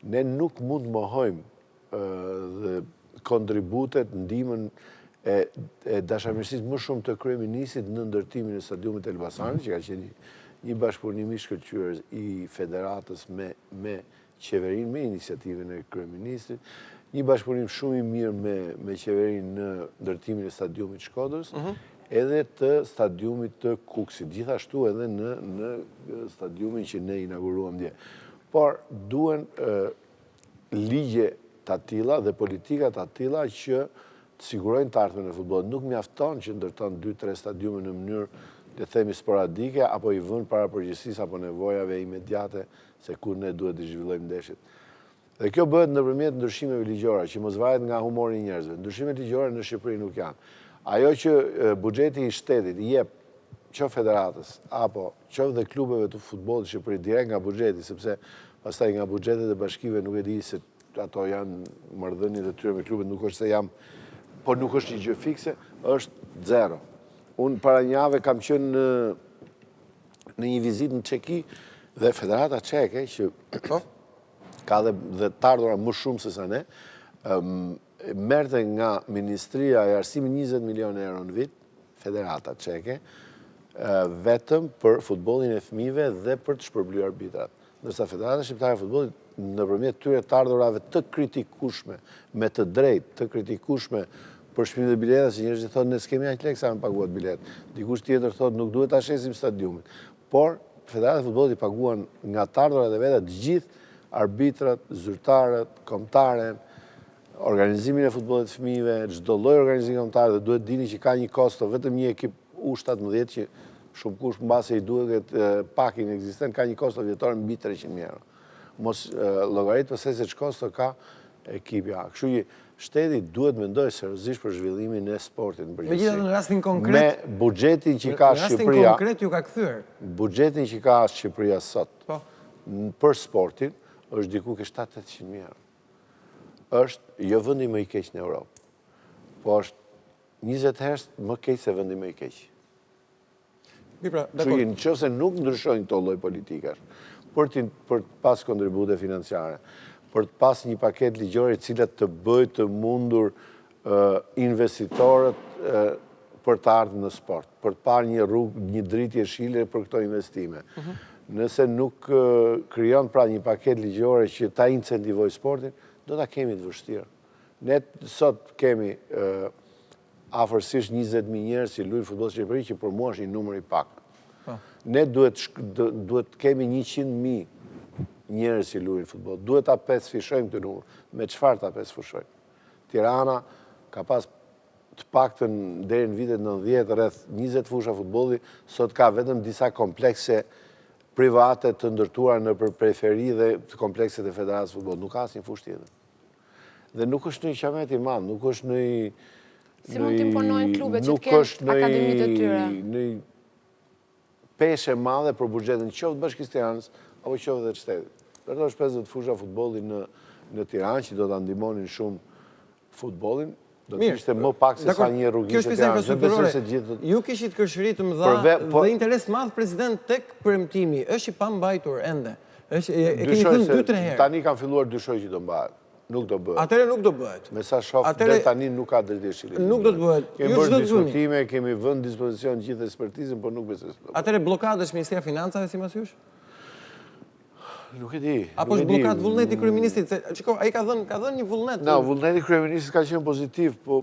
Ne nuk mund mohojmë dhe kontributet, ndihmën e dashamirësisë më shumë të kryeministit në ndërtimin e stadiumit Elbasanit, që ka qenë një bashkëpunim i shkëlqyer i Federatës me qeverinë, me iniciativën e kryeministit, një bashkëpunim shumë i mirë me qeverinë në ndërtimin e stadiumit Shkodrës, edhe të stadiumit të Kukësit, gjithashtu edhe në stadiumin që ne inauguruam dje. Por duhen ligje të atilla dhe politika të atilla që të sigurojnë të ardhmen e futbollit. Nuk mjafton që ndërton 2-3 stadiume në mënyrë le themi sporadike, apo i vën para përgjegjësisë apo nevojave imediate se kur ne duhet të zhvillojmë ndeshjet. Dhe kjo bëhet nëpërmjet ndryshimeve ligjore, që mos varet nga humori i njerëzve. Ndryshimet ligjore në Shqipëri nuk janë. Ajo që buxheti i shtetit i jep qoftë federatës apo qoftë dhe klubeve të futbollit në Shqipëri direkt nga buxheti, sepse pastaj nga buxhetet e bashkive nuk e di se ato janë marrëdhëniet e tyre me klubet, nuk është se jam, por nuk është një gjë fikse, është zero. Unë para një jave kam qenë në një vizitë në Çeki dhe Federata Çeke, që ka dhe të ardhura më shumë se sa ne, merrte nga Ministria e Arsimit 20 milionë euro në vit, Federata Çeke, vetëm për futbollin e fëmijëve dhe për të shpërblyer arbitrat. Ndërsa Federata Shqiptare e Futbollit, nëpërmjet tyre të ardhurave të kritikueshme, me të drejtë të kritikueshme për shpërblimin e biletave, se njerëzit thonë ne s'kemi aq lekë sa me paguat bilet. Dikush tjetër thotë nuk duhet ta shesim stadiumin. Por Federata e Futbollit i paguan nga të ardhurat e veta të gjithë arbitrat, zyrtarët, kombëtarën, organizimin e futbollit të fëmijëve, çdo lloj organizimi kombëtar, dhe duhet dini që ka një kosto vetëm një ekip U17 që shumë kush mbase i duhet pak inekzistent, ka një kosto vjetor mbi 300.000 euro. Mos llogarit pse se ç'kosto ka ekipja. Kështu që shteti duhet mendoj seriozisht për zhvillimin e sportit në përgjithësi. Megjithatë në rastin konkret, me buxhetin që ka Shqipëria. Në rastin konkret ju ka kthyer. Buxhetin që ka Shqipëria sot për sportin është diku ke 700-800.000 euro. Është jo vendi më i keq në Europë, po është 20 herë më keq se vendi më i keq. Kështu që nëse nuk ndryshojnë këto lloj politikash, për të pas kontribute financiare, për të pas një paket ligjore i cilat të bëjë të mundur investitorët për të ardhur në sport, për të parë një rrugë, një dritje shile për këto investime. Nëse nuk krijon pra një paket ligjore që ta incentivojë sportin, do ta kemi të vështirë. Ne sot kemi afërsisht 20.000 njerëz që luajnë futboll në Shqipëri, që për mua është një numër i pak. Ne duhet kemi 100.000 njerëz që luajnë futboll. Duhet ta pesëfishojmë këtë numër. Me çfarë ta pesëfishojmë? Tirana ka pas të paktën deri në vitet 90 rreth 20 fusha futbolli, sot ka vetëm disa komplekse private të ndërtuara në preferi dhe të komplekset e Federatës Futbollit. Nuk ka asnjë fushë tjetër. Dhe nuk është një qamet i madh, nuk është në si mund të imponojnë klubet që të kenë akademitë të tyre? Në peshe madhe për buxhetin qoftë Bashkisë Tiranës apo qoftë dhe të shtetit. Përto është 50 fusha futbolli në Tiranë që do ta ndihmonin shumë futbollin. Do të ishte më pak se sa një rrugë të Tiranës. Ju kishit kërshëri të mëdha dhe interes të madh president tek premtimi. Është i pambajtur ende. E keni thënë 2-3 herë. Tani kanë filluar dyshoj që do mbahet. Nuk do bëhet. Atëre nuk do bëhet. Me sa shoh deri tani nuk ka drejtë shile. Nuk do të bëhet. Kemi bërë diskutime, kemi vënë dispozicion gjithë ekspertizën, por nuk besoj se do. Atëre blokadash Ministria e Financave sipas jush? Nuk e di. Apo është blokad vullneti kryeministit? Çiko, ai ka dhënë një vullnet. No, vullneti kryeministit ka qenë pozitiv, po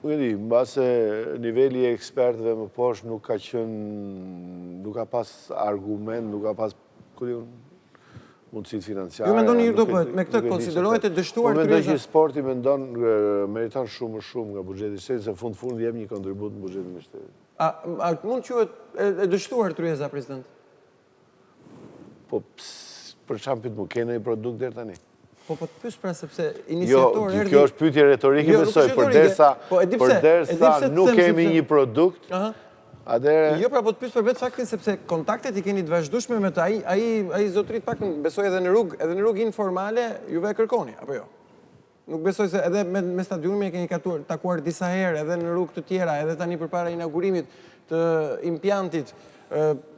nuk e di, mbase niveli i ekspertëve më poshtë nuk ka pas argument, nuk ka pas mundësit financiare. Ju mendoni ju do bëhet, me këtë konsiderohet e dështuar kryeza? Mendoj që sporti meriton shumë nga buxheti i shtetit, se fund jep një kontribut në buxhetin e shtetit. A mund quhet e dështuar kryeza, president? Po për çfarë pyet më keni një produkt deri tani? Po të pyes pra sepse iniciatori erdhi. Kjo është pyetje retorike besoj, përderisa nuk kemi një produkt. Jo, pra po të pyes për vetë faktin sepse kontaktet i keni të vazhdueshme me të ai zotërit pak besoj edhe në rrugë informale juve e kërkoni, apo jo? Nuk besoj se edhe me stadiumin e keni takuar disa herë, edhe në rrugë të tjera, edhe tani përpara inaugurimit të impiantit.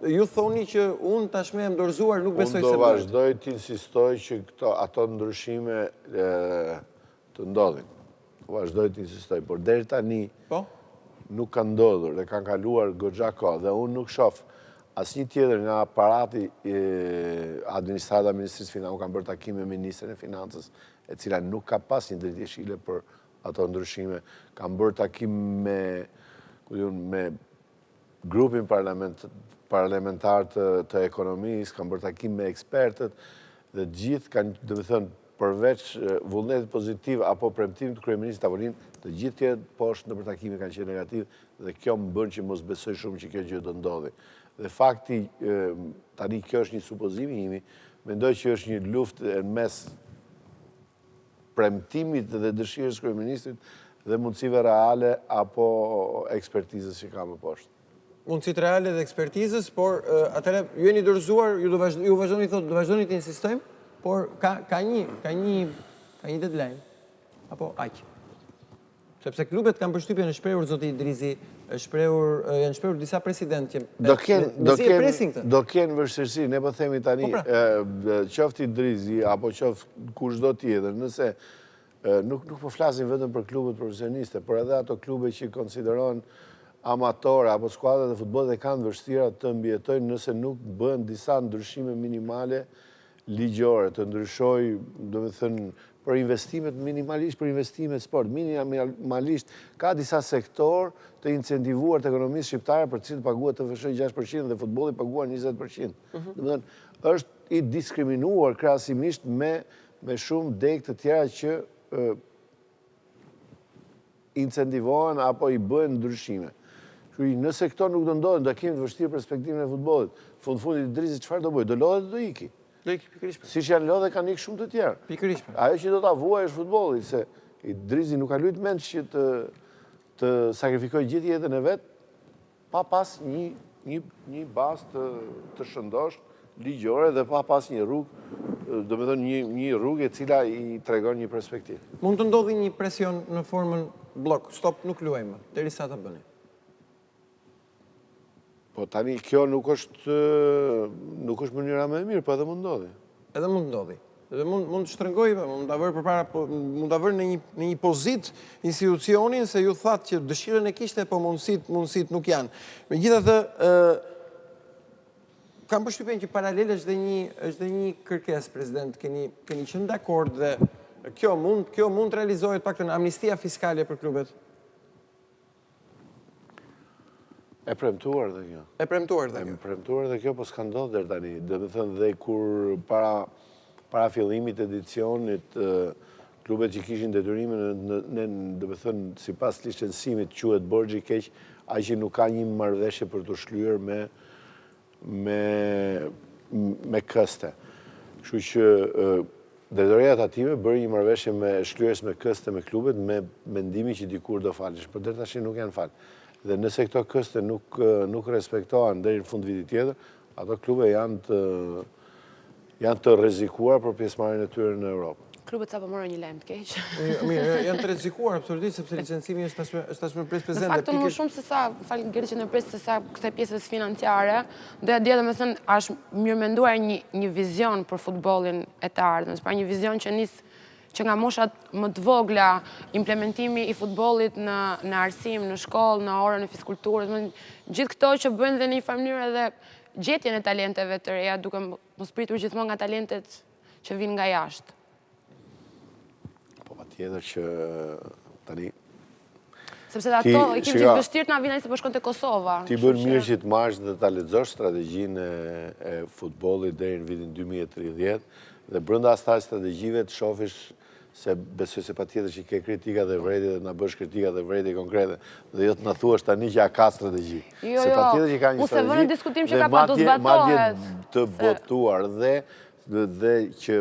Ju thoni që unë tashme e dorëzuar nuk besoj se bëhet. Unë do vazhdoj të insistoj që ato ndryshime të ndodhin. Vazhdoj të insistoj, por deri tani nuk ka ndodhur dhe kanë kaluar goxha kohë dhe unë nuk shoh asnjë tjetër nga aparati administrata Ministrisë Financës. Kanë bërë takim me Ministrin e Financës, e cila nuk ka pas një drejtë jeshile për ato ndryshime. Kanë bërë takim me grupin parlamentar të ekonomisë, kanë bërë takim me ekspertët dhe gjithë kanë, do të thënë, përveç vullnetit pozitiv apo premtimit të kryeministit Tavolinë, të gjithë tjerë poshtë në përtakime kanë qenë negativ dhe kjo më bën që mos besoj shumë që kjo gjë do ndodhi. Dhe fakti, tani kjo është një supozim i imi, mendoj që është një luftë mes premtimit dhe dëshirës kryeministrit dhe mundësive reale apo ekspertizës që ka më poshtë. Mundësit reale dhe ekspertizës, por atëre ju jeni dorëzuar, ju vazhdoni thotë, do vazhdoni të insistojmë, por ka një deadline, apo aqë. Sepse klubet kanë përshtypjen e shprehur zoti Idrizi, janë shprehur disa presidentë që do kenë vështirësi, ne po themi tani, qoftë Idrizi apo qoftë kushdo tjetër, nëse nuk po flasim vetëm për klubet profesioniste, por edhe ato klube që konsiderohen amatore apo skuadrat e futbollit e kanë vështira të mbijetojnë nëse nuk bën disa ndryshime minimale ligjore, të ndryshoj, do të thënë, për investimet minimalisht, për investimet sport, minimalisht, ka disa sektor të incentivuar të ekonomisë shqiptare për cilë paguat të fshoj 6% dhe futbolli paguar 20%. Do të thënë, është i diskriminuar krahasimisht me shumë degë të tjera që incentivohen apo i bëhen ndryshime. Në sektor nuk do ndodhen, do kemi të vështirë perspektivën e futbollit. Fundit Idrizi çfarë do bëj? Do lodhet do iki. Si që janë lodhe kanë ikë shumë të tjerë. Ajo që do ta vuaj është futbolli, se Idrizi nuk ka luajtur mend që të sakrifikojë gjithë jetën e vet pa pas një bazë të shëndosh ligjore dhe pa pas një rrugë, do të thënë një rrugë e cila i tregon një perspektivë. Mund të ndodhi një presion në formën blok, stop, nuk luajmë, derisa ta bëni. Po tani kjo nuk është mënyra më e mirë, po edhe mund ndodhi. Edhe mund ndodhi. Edhe mund të shtrëngoj, mund ta vërë përpara, mund ta vërë në një pozitë institucionin se ju thatë që dëshirën e kishte, po mundësit nuk janë. Megjithatë, kam përshtypjen që paralel është dhe një kërkesë, President, keni qenë dakord dhe kjo mund të realizohet paktën amnistia fiskale për klubet. E premtuar dhe kjo. E premtuar dhe kjo, po s'ka ndodhur deri tani. Do të thënë dhe kur para fillimit të edicionit, klubet që kishin detyrimin, do të thënë, sipas licensimit quhet borxhi i keq, ai që nuk ka një marrëveshje për të shlyer me këste. Kështu që drejtoria tatime bëri një marrëveshje me shlyerjes me këste me klubet me mendimin që dikur do falesh, por deri tash nuk janë fal. Dhe nëse këto këste nuk respektohen deri në fund vitit tjetër, ato klube janë të rrezikuar për pjesëmarrjen e tyre në Europë. Klubet sapo morën një lajm të keq. Mirë, janë të rrezikuar absolutisht sepse licencimi është tashmë pres prezente. Në fakt më shumë se sa, falë Gert që në pres se sa kësaj pjesës financiare, doja të di domethënë është mirë menduar një vizion për futbollin e të ardhmes, pra një vizion që që nga moshat më të vogla, implementimi i futbollit në arsim, në shkollë, në orën e fiskulturës, gjithë këto që bëjnë dhe në një farë mënyrë edhe gjetjen e talenteve të reja, duke mos pritur gjithmonë nga talentet që vinë nga jashtë. Po patjetër që tani sepse ato i kim gjithë vështirë na vinë ai se po shkon te Kosova. Ti bën mirë që të marrësh dhe ta lexosh strategjinë e futbollit deri në vitin 2030 dhe brenda asaj strategjive të shohësh se besoj se patjetër që ke kritika dhe vrejtje dhe na bësh kritika dhe vrejtje konkrete dhe jo të na thuash tani që ka strategji. Jo, se patjetër që ka një strategji. Unë se vënë diskutim që ka pa do zbatohet. Të botuar dhe që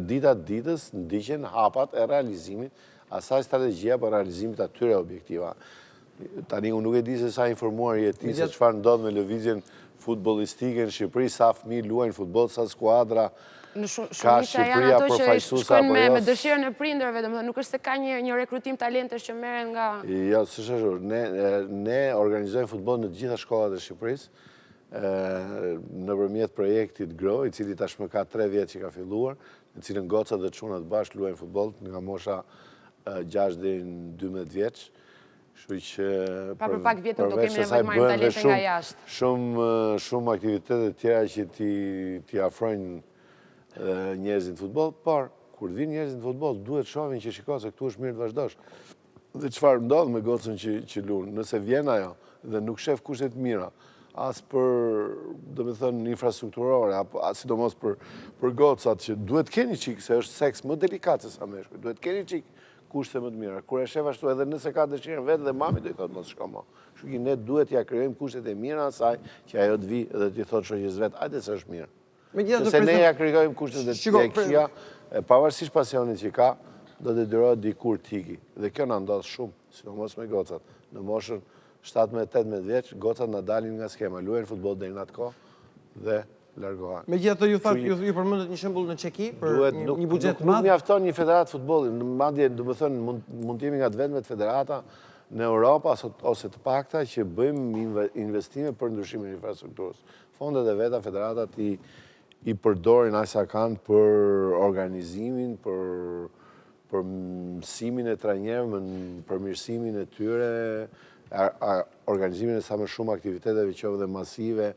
dita ditës ndiqen hapat e realizimit asaj strategjia për realizimit atyre objektiva. Tani unë nuk e di se sa informuar je ti se çfarë ndodh me lëvizjen futbollistike në Shqipëri, sa fëmijë luajnë futboll, sa skuadra Në shumica janë ato që shkojnë me dëshirën e prindërve, domethënë nuk është se ka një rekrutim talentesh që merren nga... Jo, s'është ashtu. Ne organizojmë futboll në të gjitha shkollat e Shqipërisë, nëpërmjet projektit Grow, i cili tashmë ka 3 vjet që ka filluar, në cilën gocat dhe çunat bashkë luajnë futboll nga mosha 6 deri në 12 vjeç. Kështu që për pak vjet do kemi nevojë të marrim talente nga jashtë. Shumë aktivitete tjera që t'i afrojnë njerëzit në futboll, por kur vinë njerëzit në futboll, duhet shohin që shiko se këtu është mirë të vazhdosh. Dhe çfarë ndodh me gocën që luan, nëse vjen ajo dhe nuk shef kushtet mira, as për, domethënë, infrastrukturore, sidomos për gocat që duhet keni çik, se është seks më delikat se sa meshkuj, duhet keni çik kushte më të mira. Kur e shef ashtu edhe nëse ka dëshirën vetë dhe mami do i thotë mos shko më. Kështu që ne duhet t'ia krijojmë kushtet e mira asaj që ajo të vi dhe t'i thotë shoqës vet, hajde se është mirë. Nëse ne ja krijojmë kushtet e këqija, pavarësisht pasionit që ka, do të detyrohet dikur t'iki. Dhe kjo na ndodh shumë, sidomos me gocat. Në moshën 17-18 vjeç, gocat na dalin nga skema, luajnë futboll deri në atë kohë dhe largohen. Megjithatë ju përmendët një shembull në Çeki për një buxhet të madh. Nuk mjafton një federatë futbolli, madje domethënë mund të jemi nga të vetmet federata në Europë ose të pakta që bëjmë investime për ndryshimin e infrastrukturës. Fondet e veta federatat i përdorin aq sa kanë për organizimin, për mësimin e trajnerëve, për mirësimin e tyre, organizimin e sa më shumë aktiviteteve qoftë dhe masive,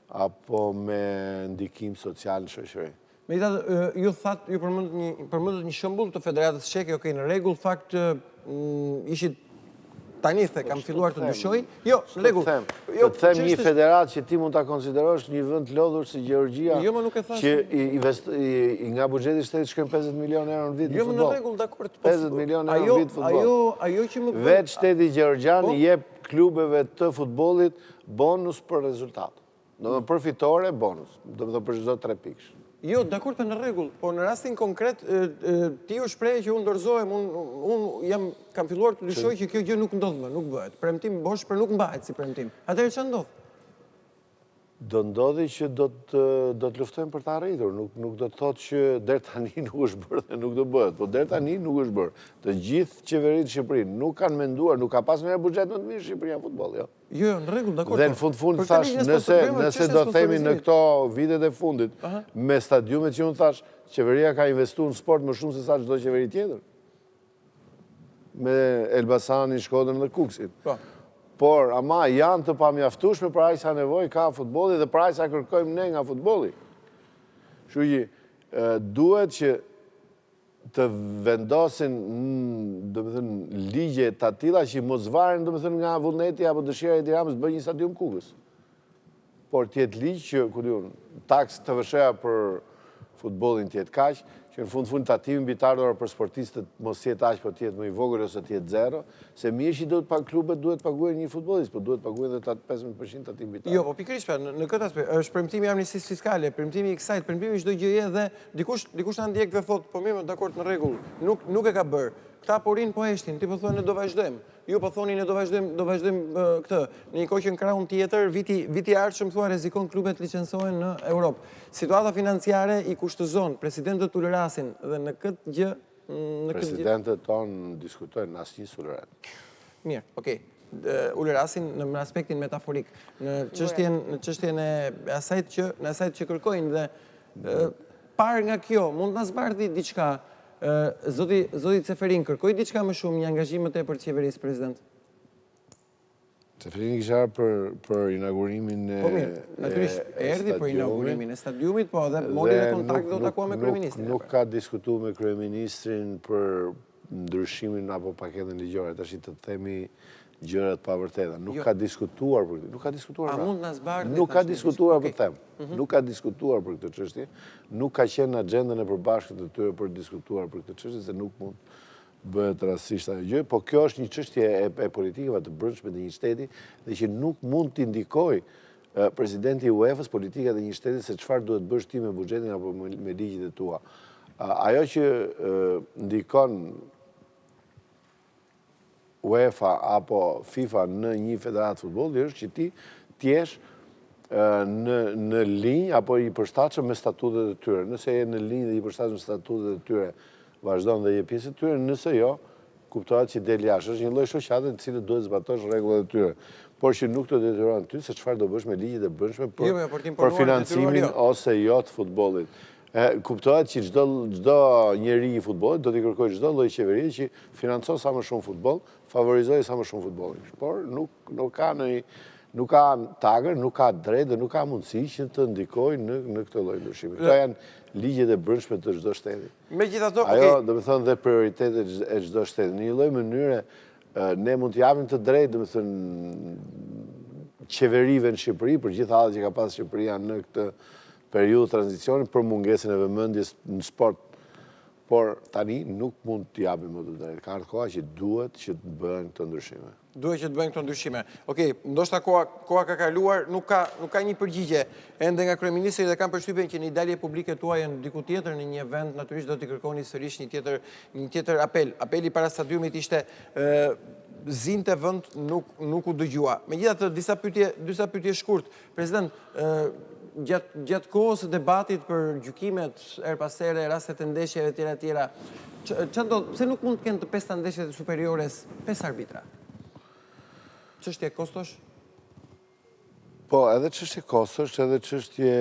apo me ndikim social në shoqëri. Megjithatë, ju përmendët një shembull të Federatës Çeke, okay, në rregull, fakt ishit tani the kam filluar të dyshoj. Jo, në rregull. Jo, të them një federatë që ti mund ta konsiderosh një vend lodhur si Gjeorgjia, që nga buxheti i shtetit shkojnë 50 milionë euro në vit në futboll. Jo, në rregull, dakor. 50 milionë euro në vit futboll. Ajo që më vetë shteti gjeorgjan jep klubeve të futbollit bonus për rezultat. Do të përfitore bonus, do të për çdo 3 pikësh. Jo, dakor, në rregull, por në rastin konkret ti u shpreh që unë dorëzohem, unë kam filluar të dyshoj që kjo gjë nuk ndodh më, nuk bëhet. Premtim bosh, për nuk mbahet si premtim. Atëherë çfarë ndodh? Do ndodhi që do të luftojmë për ta arritur, nuk do të thotë që deri tani nuk është bërë dhe nuk do bëhet, po deri tani nuk është bërë. Të gjithë qeveritë Shqipërinë nuk kanë menduar, nuk ka pasur një buxhet më të mirë Shqipëria futbolli, jo. Jo, në rregull, dakor. Dhe në fund thash, nëse do themi në këto vitet e fundit, me stadiumet që unë thash, qeveria ka investuar në sport më shumë se sa çdo qeveri tjetër. Me Elbasanin, Shkodrën dhe Kuksin. Por, ama janë të pamjaftueshme për aq sa nevojë ka futbolli dhe për aq sa kërkojmë ne nga futbolli. Kështu që duhet që të vendosin, domethënë, ligje të tilla që mos varen, domethënë, nga vullneti apo dëshira e Tiranës të bëjë një stadium Kukës. Por të jetë ligj që, ku diun, taks të vëshëja për futbollin të jetë kaq, që në fund tatimi mbitaror për sportistët mos jetë aq, po të jetë më i vogël ose të jetë 0, se mirë që klubet duhet paguajnë një futbollist, po duhet paguajnë edhe 15% tatim mbitar. Jo, po pikërisht në këtë aspekt, është premtimi i amnistisë fiskale, premtimi i kësaj, premtimi i çdo gjëje dhe dikush na ndjek dhe thotë, po mirë, dakord, në rregull, nuk e ka bërë. Këta po rinë po heshtin, ti po thonë ne do vazhdojmë. Ju po thoni ne do vazhdojmë këtë. Në një kohë që në krahun tjetër, viti i ardhshëm thua rrezikon klubet licencohen në Europë. Situata financiare i kushtozon presidentët ulërasin dhe në këtë gjë presidentët tonë diskutojnë asnjë ulërat. Mirë, okay. Ulërasin në aspektin metaforik, në çështjen e asajt që kërkojnë dhe parë nga kjo, mund të na zbardhi diçka. Zoti Ceferin kërkoi diçka më shumë, një angazhim më tepër të qeverisë, president? Ceferin kisha për inaugurimin e po mirë, natyrisht erdhi për inaugurimin e stadiumit, po edhe mori në kontakt do takua me kryeministrin. Nuk ka diskutuar me kryeministrin për ndryshimin apo paketën ligjore, tash të themi gjërat pa vërteta. Nuk ka diskutuar për këtë. Nuk ka diskutuar. A mund na zbardhë? Nuk ka diskutuar për them. Nuk ka diskutuar për këtë çështje. Nuk ka qenë në agjendën e përbashkët të tyre për diskutuar për këtë çështje, se nuk mund bëhet rastësisht ajo gjë, po kjo është një çështje e politikave të brendshme të një shteti dhe që nuk mund të indikojë presidenti i UEFA-s politikat e një shteti se çfarë duhet bësh ti me buxhetin apo me ligjet e tua. Ajo që ndikon UEFA apo FIFA në një federatë futbolli është që ti t'jesh në linjë apo i përshtatshëm me statutet e tyre. Nëse je në linjë dhe i përshtatshëm me statutet e tyre, vazhdon dhe je pjesë e tyre, nëse jo, kuptohet që del jashtë. Është një lloj shoqate të cilët duhet zbatosh rregullat e tyre. Por që nuk të detyron ty se çfarë do bësh me ligjet e brendshme për financimin ose jo të futbollit. Kuptohet që çdo njeri i futbollit do t'i kërkojë çdo lloj qeverie që financon sa më shumë futboll, favorizojë sa më shumë futbollin. Por nuk ka tagër, nuk ka drejt dhe nuk ka mundësi që të ndikojë në këtë lloj ndryshimi. Këto janë ligjet e brendshme të çdo shteti. Megjithatë, ajo do të thonë dhe prioritetet e çdo shteti. Në një lloj mënyre ne mund të japim të drejtë, do të thënë, qeverive në Shqipëri, për gjithë hallet që ka pas Shqipëria në këtë periudhë tranzicioni për mungesën e vëmendjes në sport. Por tani nuk mund të japim më të drejtë. Ka ardhur koha që duhet që të bëhen këto ndryshime. Duhet që të bëhen këto ndryshime. Okej, ndoshta koha ka kaluar, nuk ka një përgjigje ende nga kryeministri dhe kam përshtypjen që në dalje publike tuaja në diku tjetër në një event natyrisht do t'i kërkoni sërish një tjetër apel. Apeli para stadiumit ishte zinte vend nuk u dëgjua. Megjithatë disa pyetje shkurt. President, gjatë kohës së debatit për gjykimet her pas here, rastet e ndeshjeve tjera, pse nuk mund të kenë të 5 ndeshjet e superiores 5 arbitra? Çështje kostosh? Po, edhe çështje kostosh, edhe çështje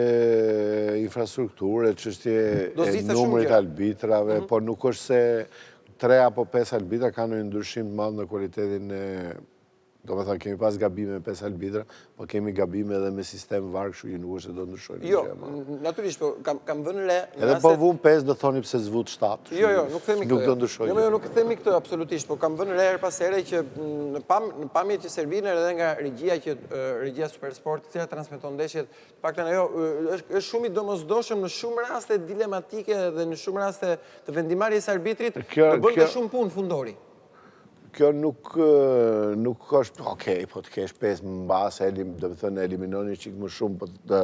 infrastrukture, çështje e numrit arbitrave, po nuk është se 3 apo 5 arbitra kanë një ndryshim të madh në cilëtetin e. Do me thënë, kemi pas gabime me 5 arbitra, po kemi gabime edhe me sistem VAR, kështu që nuk është se do ndryshojnë. Jo, natyrisht, po kam vënë re. Edhe po vun 5 do thoni pse zvut 7. Jo, nuk themi këtë. Nuk do ndryshojnë. Jo, nuk themi këtë absolutisht, po kam vënë re her pas here që në pamje që servinë edhe nga regjia Supersport, që transmeton ndeshjet, paktën ajo është shumë i domosdoshëm në shumë raste dilematike dhe në shumë raste të vendimarrjes arbitrit, do bën të shumë punë fundori. Kjo nuk është, okej, po të kesh 5 më mbas, do të thënë eliminoni çik më shumë, po të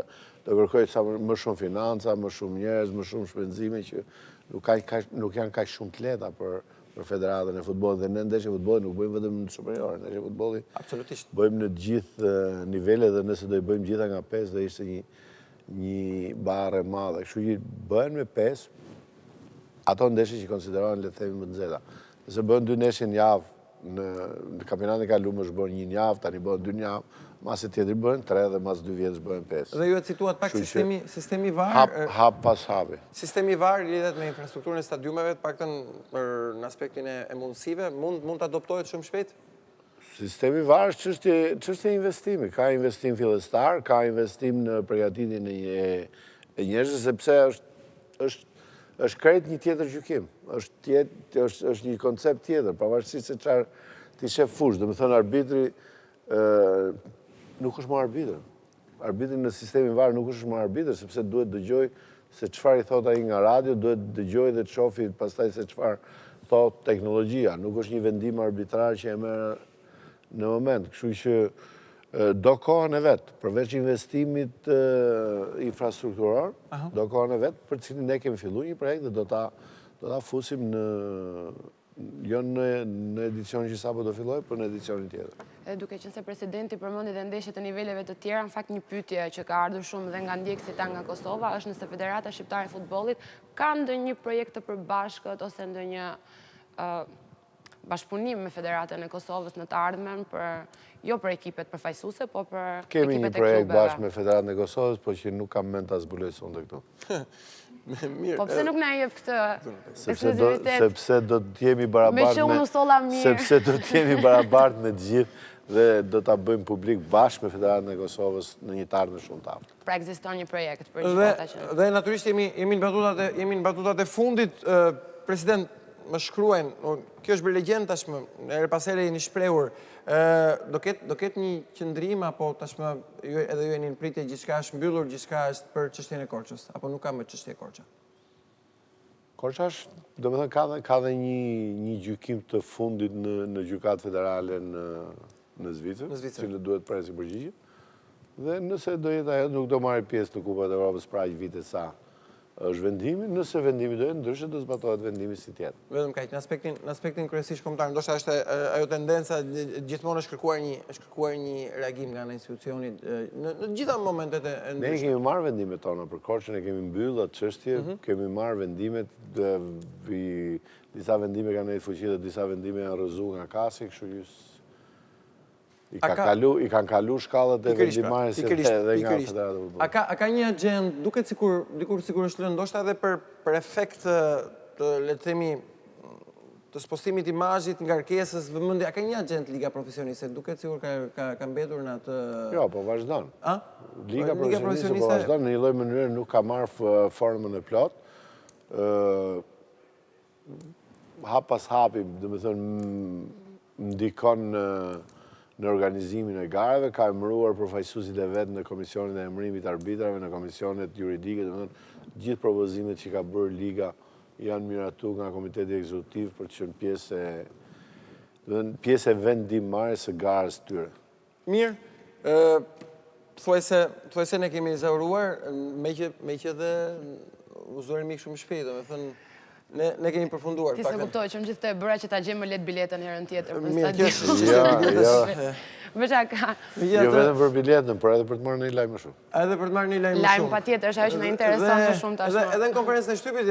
kërkoj sa më shumë financa, më shumë njerëz, më shumë shpenzime që nuk janë kaq shumë të lehta për Federatën e Futbollit dhe ne ndeshje futbolli nuk bëjmë vetëm në superiore, ndeshje futbolli absolutisht bëjmë në të gjithë nivelet dhe nëse do i bëjmë gjitha nga 5 do ishte një barë e madhe. Kështu që bëhen me 5 ato ndeshje që konsiderohen le të themi më të nxehta. Nëse bëhen 2 ndeshje në javë, në kampionatin e kaluar është bën 1 javë, tani bën 2 javë, mas e tjetër bën 3 dhe mas 2 vjetësh bën 5. Dhe ju e cituat pak sistemi VAR. Hap pas hapi. Sistemi VAR lidhet me infrastrukturën e stadiumeve, paktën në aspektin e mundësive, mund të adoptohet shumë shpejt? Sistemi VAR është çështje investimi, ka investim fillestar, ka investim në përgatitjen e njerëzve sepse është krejt një tjetër gjykim, është një koncept tjetër, pavarësisht se çfarë ti shef fush, do të thënë arbitri nuk është më arbitër. Arbitri në sistemin VAR nuk është më arbitër, sepse duhet dëgjoj se çfarë i thot ai nga radio, duhet dëgjoj dhe të shofi pastaj se çfarë thot teknologjia, nuk është një vendim arbitrar që e merr në moment, kështu që do kohën e vetë, përveç investimit infrastrukturor, do kohën e vetë, për cilin ne kemi filluar një projekt dhe do ta fusim jo në edicionin që sapo do filloj, por në edicionin tjetër. Duke qenë se Presidenti përmendi dhe ndeshje të niveleve të tjera, në fakt një pyetje që ka ardhur shumë dhe nga ndjekësit nga Kosova është nëse Federata Shqiptare e Futbollit ka ndonjë projekt të përbashkët ose ndonjë bashkëpunim me Federatën e Kosovës në të ardhmen jo për ekipet përfaqësuese, po për ekipet e klubeve. Kemi një projekt bashkë me Federatën e Kosovës, po që nuk kam mend ta zbuloj sonte këtu. Po pse nuk na jep këtë ekskluzivitet? Sepse do të jemi barabartë sepse do të jemi barabartë me të gjithë dhe do ta bëjmë publik bashkë me Federatën e Kosovës në një të ardhmë shumë të aftë. Pra ekziston një projekt për gjithë ata që. Dhe natyrisht jemi në batutat e fundit, President, më shkruajnë, kjo është bërë legjend tashmë, her pas here jeni shprehur, do ketë një qëndrim apo tashmë edhe ju jeni në pritje gjithçka është mbyllur, gjithçka është për çështjen e Korçës, apo nuk ka më çështje Korça? Korça është, domethënë ka dhe një gjykim të fundit në gjykatë federale në Zvicër, cilë duhet presi përgjigje. Dhe nëse do jetë ajo, nuk do marrë pjesë në Kupat e Evropës pra aq vite sa është vendimi, nëse vendimi do jetë ndryshe, do zbatohet vendimi si tjetë. Vetëm kaq, në aspektin kryesisht kombëtar, ndoshta është ajo tendenca gjithmonë është kërkuar një reagim nga ana institucioni në gjitha momentet e Ne ndryshme. kemi marrë vendimet tona për Korçën, kemi mbyllë atë çështje, kemi marrë vendimet, disa vendime kanë nejtë fuqi dhe disa vendime janë rrëzuar nga kasi, kështu që i kanë kalu shkallët e vendimarrjes dhe nga Federata e Futbollit. A ka një agjend, duket dikur sikur është lënë ndoshta edhe për efekt të le të themi të spostimit imazhit, ngarkesës, vëmendje, a ka një agjend Liga Profesioniste? Duket sikur ka mbetur në atë. Jo, po vazhdon. A? Liga Profesioniste po vazhdon, në një lloj mënyre nuk ka marrë formën e plot. Hap pas hapi, domethënë ndikon në organizimin e gareve, ka emëruar përfaqësuesit e vetë në komisionin e emërimit arbitrave, në komisionet juridike, domethënë gjithë propozimet që ka bërë Liga janë miratu nga Komiteti Ekzekutiv për të qenë pjesë e vendimmarrjes së garës tyre. Mirë, thuajse ne kemi zauruar, me që dhe u zorim shumë shpejt, domethënë ne kemi përfunduar. Ti se kuptoj që më gjithë të bëra që ta gjem më letë biletën herën tjetër për Mirë, stadium. Vësha ka. Jo vetëm për biletën, por edhe për të marrë një lajm më shumë. Edhe për të marrë një lajm më shumë. Lajm patjetër, është ajo që na intereson më shumë tashmë. Edhe në konferencën e shtypit,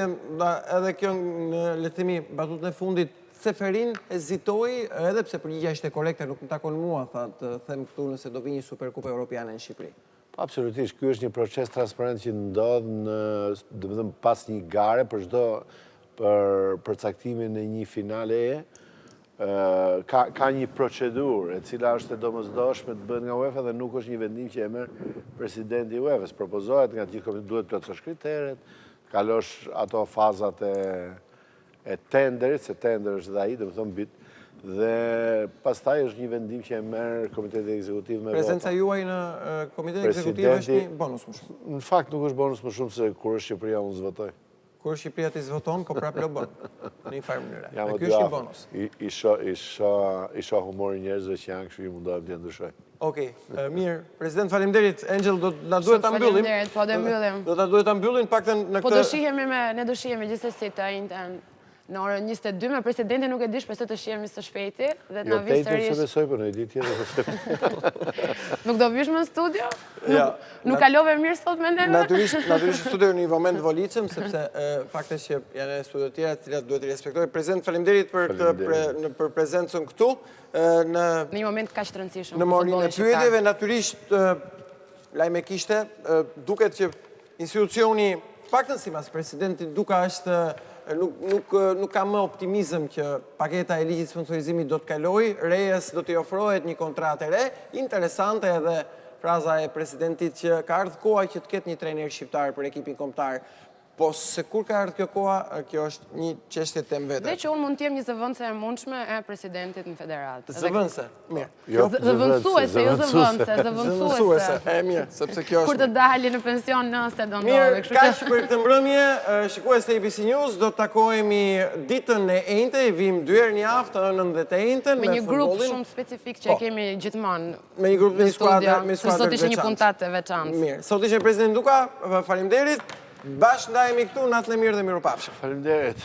edhe kjo në le të themi batutën e fundit, Seferin hezitoi, edhe pse përgjigjja ishte korrekte, nuk më takon mua, të them këtu nëse do vi një Superkupë Europiane në Shqipëri. Absolutisht, ky është një proces transparent që ndodh domethënë pas një gare për çdo përcaktimin e një finaleje, ka një procedurë e cila është e domosdoshme të bëhet nga UEFA dhe nuk është një vendim që e merr presidenti i UEFA-s. Propozohet nga gjithë komitet, duhet plotësosh kriteret, kalosh ato fazat e tenderit, se tender është dhe ai, domethënë bit, dhe pastaj është një vendim që e merr Komiteti Ekzekutiv me vota. Prezenca juaj në Komitetin Ekzekutiv është një bonus më shumë. Në fakt nuk është bonus më shumë se kur është Shqipëria unë zvotoj. Kur Shqipëria ti zvoton, po prapë lo bën. Në një farë mënyre. Dhe ky është një bonus. I shoh humorin njerëzve që janë, kështu që mundohem të ndryshoj. Okej, mirë. President, faleminderit. Einxhel, do na duhet ta mbyllim. Faleminderit, po do mbyllim. Do ta duhet ta mbyllim paktën në këtë. Po ne do shihemi gjithsesi të njëjtën në orën 22, me Presidenti nuk e di, shpresoj të shihemi së shpejti dhe na vi sërish. Jo, se besoj, po në një ditë tjetër. Nuk do vish më në studio? Ja. Nuk kalove mirë sot me neve? Natyrisht studio në një moment volitshëm, sepse faktet që janë studio të tjera, të cilat duhet i respektoj. President, faleminderit për prezencën këtu në një moment kaq të rëndësishëm. Në morin e pyetjeve, natyrisht lajme kishte, duket që institucioni, paktën sipas Presidentit Duka është nuk ka më optimizëm që paketa e ligjit sponsorizimit do të kalojë, Rejes do t'i ofrohet një kontratë e re, interesante edhe fraza e Presidentit që ka ardhur koha që të ketë një trajner shqiptar për ekipin kombëtar. Po se kur ka ardhur kjo koha, kjo është një çështje temë vete. Dhe që unë mund të jem një zëvendëse e mundshme e Presidentit në Federatë. Zëvendëse, mirë. Zëvendësuese, jo zëvendëse, zëvendësuese. Mirë, sepse kjo është. Kur të dali në pension nëse do ndodhe, Mirë, kaq për këtë mbrëmje, shikues të ABC News, do të takohemi ditën e enjte, vim 2 herë në javë, ënën dhe të enjten me një grup shumë specifik që kemi gjithmonë. Me një grup me skuadra sot ishte një puntatë e veçantë. Mirë, sot ishte Presidenti Duka, faleminderit. Bashkë ndajemi këtu, natë e mirë dhe mirupafshim. Faleminderit.